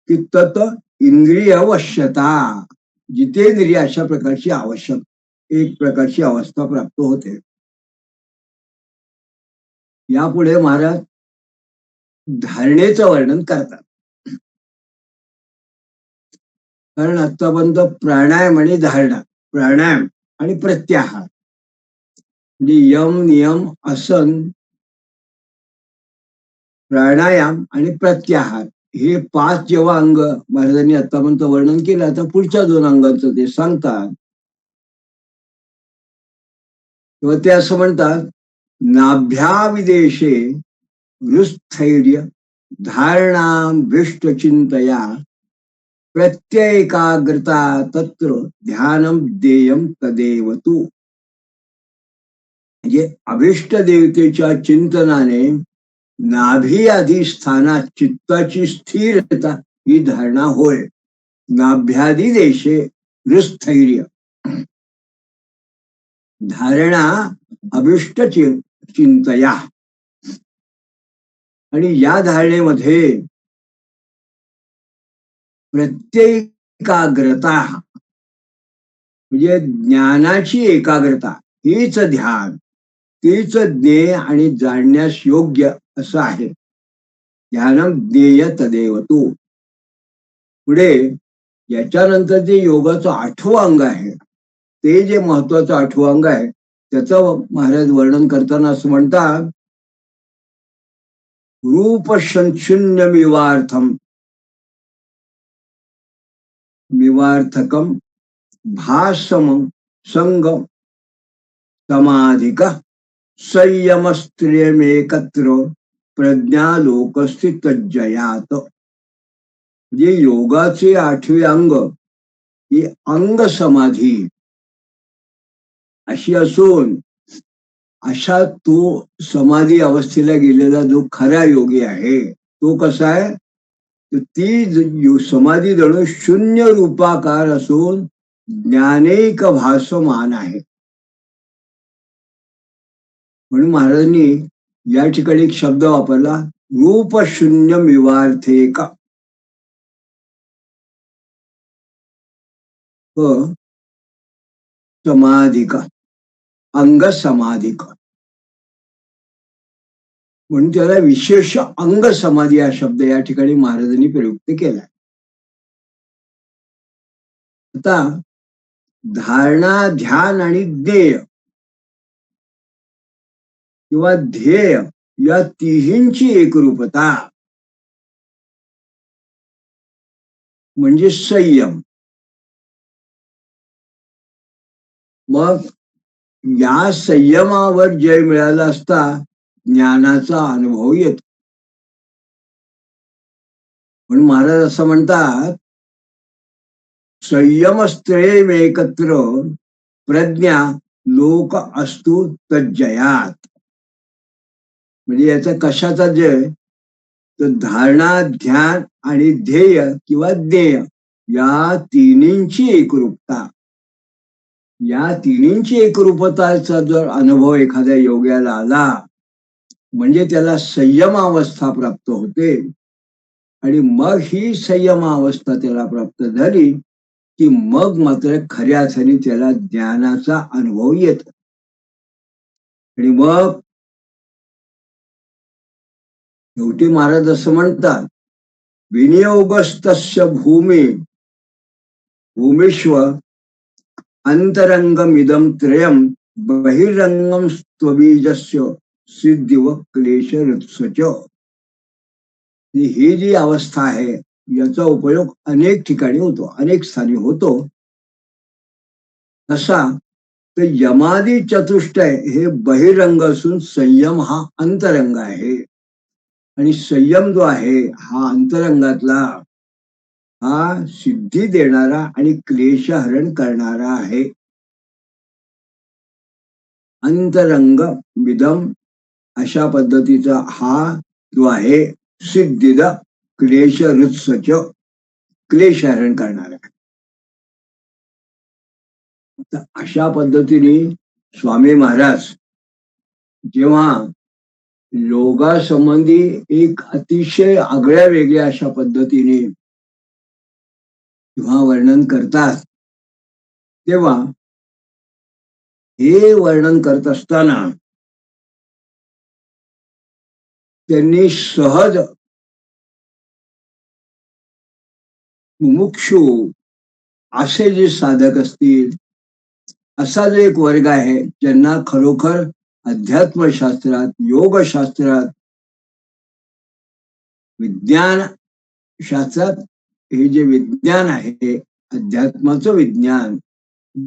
की तत इंद्रिय वश्यता, जितेंद्रिय अशा प्रकारची एक प्रकारची अवस्था प्राप्त होते. यापुढे महाराज धारणेचं वर्णन करतात. कारण आतापर्यंत प्राणायाम आणि धारणा, प्राणायाम आणि प्रत्याहार म्हणजे यम नियम आसन प्राणायाम आणि प्रत्याहार हे 5 जेव्हा अंग महाराजांनी आतापर्यंत वर्णन केलं, आता पुढच्या 2 अंगांचं ते सांगतात. तेव्हा ते असं म्हणतात नाभ्याविदेशे हृस्थैर्य धारणाभिष्ट चिंतया प्रत्येकाग्रता तत्र ध्यानम देयम तदेव तू. म्हणजे अभिष्ट देवतेच्या चिंतनाने नाभी आधी स्थानात चित्ताची स्थिरता ही धारणा होय. नाभ्यादी देशे हृस्थैर्य धारणा अभिष्ट चिंतया. आणि या धारणेमध्ये प्रत्येकाग्रता म्हणजे ज्ञानाची एकाग्रता हीच ध्यान, तीच ज्ञेय आणि जाणण्यास योग्य असं आहे. ध्यानम ज्ञेय तदेव तू. पुढे याच्यानंतर जे योगाचं 8वं अंग आहे ते जे महत्वाचं 8वं अंग आहे त्याचं महाराज वर्णन करताना असं म्हणतात रूप शून्यमिवार्थम मिवार्थकम भासम संगम समाधिक संयमस्त्रियमेकत्र प्रज्ञालोकस्थित जयात. म्हणजे योगाचे 8वे अंग ही अंग समाधी अशी असून अशा तो समाधी अवस्थेला गेलेला जो खरा योगी आहे तो कसा आहे तर ती समाधी जणू शून्य रूपाकार असून ज्ञानेक भासमान आहे. म्हणून महाराजांनी या ठिकाणी एक शब्द वापरला रूप शून्य मिवार्थेक. समाधिक, अंग समाधिक, म्हणून त्याला विशेष अंग समाधी हा शब्द या ठिकाणी महाराजांनी प्रयुक्त केला. आता धारणा, ध्यान आणि ज्ञेय किंवा ध्येय या तिन्हींची एकरूपता म्हणजे संयम. मग या संयमावर जय मिळाला असता ज्ञानाचा अनुभव येतो. म्हणून महाराज असं म्हणतात, संयम स्त्रेम एकत्र प्रज्ञा लोक असतो तज्जयात. म्हणजे याचा कशाचा जय? तर धारणा, ध्यान आणि ध्येय किंवा ज्ञेय या तिन्हींची एकरूपता, या तिन्हींची एकरूपताचा जर अनुभव एखाद्या योग्याला आला म्हणजे त्याला संयम अवस्था प्राप्त होते. आणि मग ही संयम अवस्था त्याला प्राप्त झाली की मग मात्र खऱ्या अर्थाने त्याला ज्ञानाचा अनुभव येतो. आणि मग शेवटी महाराज असं म्हणतात, विनियोगस्तस्य भूमीश्व अंतरंगमिदं त्रयं बहिरंगम स्वबीजस्य सिद्धी व क्लेश ऋत्सच. ही जी अवस्था आहे याचा उपयोग अनेक ठिकाणी होतो, अनेक स्थानी होतो. तसा तर यमादी चतुष्टय हे बहिरंग असून संयम हा अंतरंग आहे. आणि संयम जो आहे हा अंतरंगातला हा सिद्धी देणारा आणि क्लेशहरण करणारा आहे. अंतरंग विदम अशा पद्धतीचा हा जो आहे सिद्धिद क्लेश ऋत्सच, क्लेशहरण करणारा. अशा पद्धतीने स्वामी महाराज जेव्हा योगासंबंधी एक अतिशय आगळ्या वेगळ्या अशा पद्धतीने जेव्हा वर्णन करतात तेव्हा हे वर्णन करत असताना त्यांनी सहज मुमुक्षु असे जे साधक असतील असा जो एक वर्ग आहे ज्यांना खरोखर अध्यात्मशास्त्रात, योगशास्त्रात, विज्ञान शास्त्रात हे जे विज्ञान आहे, अध्यात्माचं विज्ञान,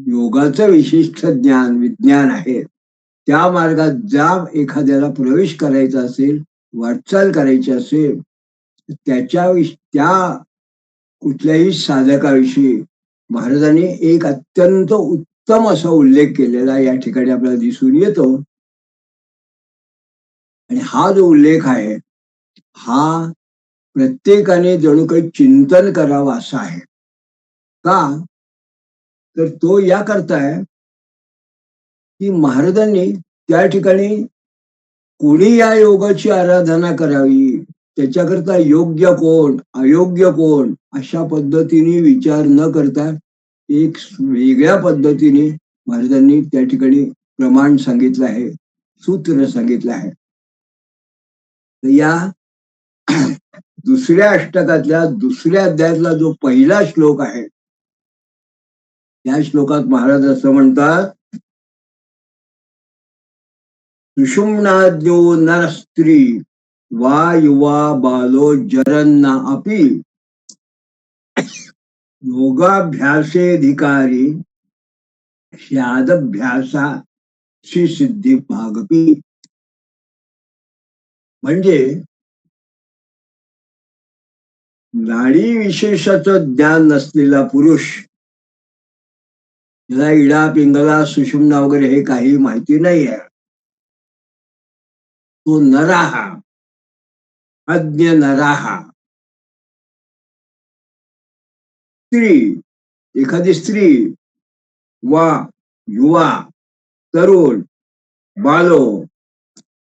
योगाचं विशिष्ट ज्ञान विज्ञान आहे, त्या मार्गात ज्या एखाद्याला प्रवेश करायचा असेल, वाटचाल करायची असेल, त्या कुठल्याही साधकाविषयी महाराजांनी एक अत्यंत उत्तम असा उल्लेख केलेला या ठिकाणी आपल्याला दिसून येतो. आणि हा जो उल्लेख आहे हा प्रत्येकाने जणू काही चिंतन करावं असा आहे. का तर तो या करता आहे की महाराजांनी त्या ठिकाणी कोणी या योगाची आराधना करावी, त्याच्याकरता योग्य कोण, अयोग्य कोण अशा पद्धतीने विचार न करता एक वेगळ्या पद्धतीने महाराजांनी त्या ठिकाणी प्रमाण सांगितलं आहे, सूत्र सांगितलं आहे. या दुसऱ्या अष्टकातल्या दुसऱ्या अध्यायातला जो पहिला श्लोक आहे त्या श्लोकात महाराज असं म्हणतात, सुषुम्नाज्ञो नर स्त्री वा युवा बालो जरन्ना अपि योगाभ्यासेधिकारी ह्यादभ्यासा सिद्धी भागपी. म्हणजे नाडी विशेषाचं ज्ञान नसलेला पुरुष, ज्याला इडा पिंगला सुषुम्ना वगैरे हे काही माहिती नाही आहे, तो नराहा, अज्ञ नराहा. स्त्री, एखादी स्त्री वा युवा, तरुण, बालो,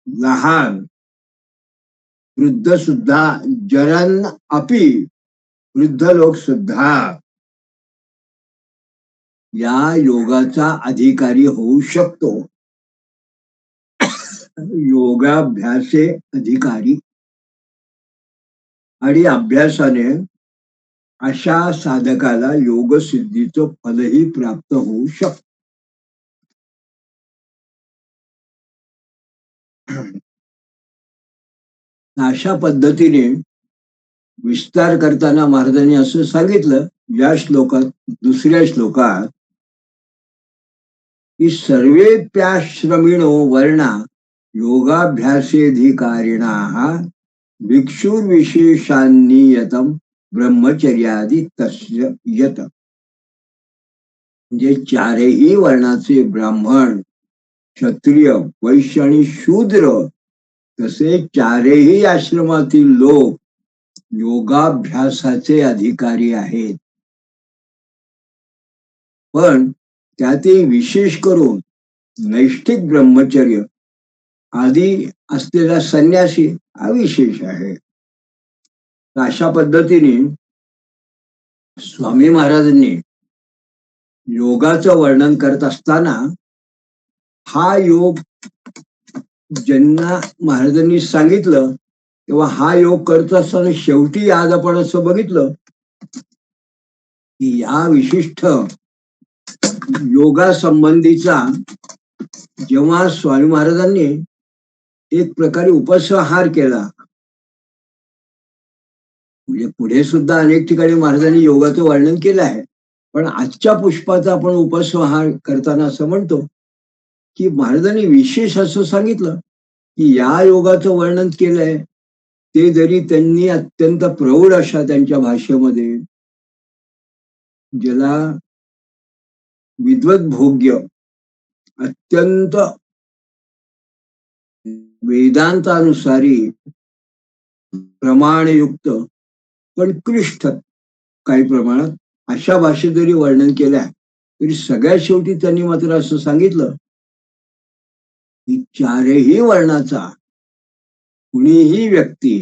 लहान, वृद्ध सुद्धा, जरन अपि, वृद्ध लोक सुद्धा या योगाचा अधिकारी होऊ शकतो. योगाभ्यासे अधिकारी आणि अभ्यासाने अशा साधकाला योगसिद्धीचं फलही प्राप्त होऊ शकतं. अशा पद्धतीने विस्तार करताना महाराजांनी असं सांगितलं या श्लोकात, दुसऱ्या श्लोकात, की सर्वेप्याश्रमिणो वर्णा योगाभ्यासेधिकारिणा भिक्षुर्विशेषान्नियतम ब्रह्मचर्यादि तस्य यत. म्हणजे चारही वर्णाचे ब्राह्मण, क्षत्रिय, वैश्य आणि शूद्र तसे चारही आश्रमातील लोक योगाभ्यासाचे अधिकारी आहेत. पण त्यातही विशेष करून नैष्ठिक ब्रह्मचर्य आदी असलेला संन्यासी हा विशेष आहे. अशा पद्धतीने स्वामी महाराजांनी योगाचं वर्णन करत असताना हा योग ज्यांना महाराजांनी सांगितलं तेव्हा हा योग करत असताना शेवटी आज आपण असं बघितलं की या विशिष्ट योगा संबंधीचा जेव्हा स्वामी महाराजांनी एक प्रकारे उपसंहार केला, म्हणजे पुढे सुद्धा अनेक ठिकाणी महाराजांनी योगाचं वर्णन केलं आहे, पण आजच्या पुष्पाचा आपण उपसंहार करताना असं म्हणतो की महाराजांनी विशेष असं सांगितलं की या योगाचं वर्णन केलंय ते जरी त्यांनी अत्यंत प्रौढ अशा त्यांच्या भाषेमध्ये, ज्याला विद्वत भोग्य, अत्यंत वेदांतानुसारी प्रमाणयुक्त पण क्लिष्ट काही प्रमाणात अशा भाषेत जरी वर्णन केल्या तरी सगळ्यात शेवटी त्यांनी मात्र असं सांगितलं की चारही वर्णाचा कुणीही व्यक्ती,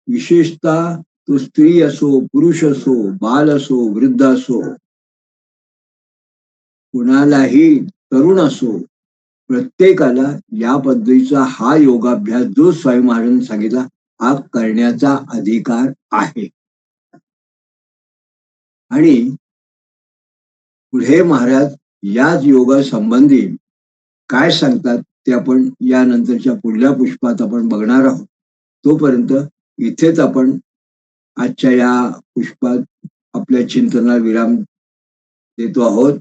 विशेषतः तो स्त्री असो, पुरुष असो, बाल असो, वृद्ध असो, कुणालाही तरुण असो, प्रत्येकाला या पद्धतीचा हा योगाभ्यास जो स्वामी महाराजांनी सांगितला हा करण्याचा अधिकार आहे. आणि पुढे महाराज याच योगा संबंधी काय सांगतात ते आपण या नंतरच्या पुढल्या पुष्पात आपण बघणार आहोत. तोपर्यंत इथेच आपण आजच्या या पुष्पात आपल्या चिंतनाला विराम देतो आहोत.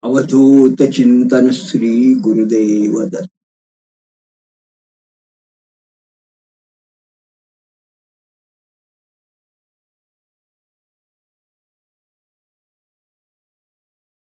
अवधूत चिंतन श्री गुरुदेव दत्त.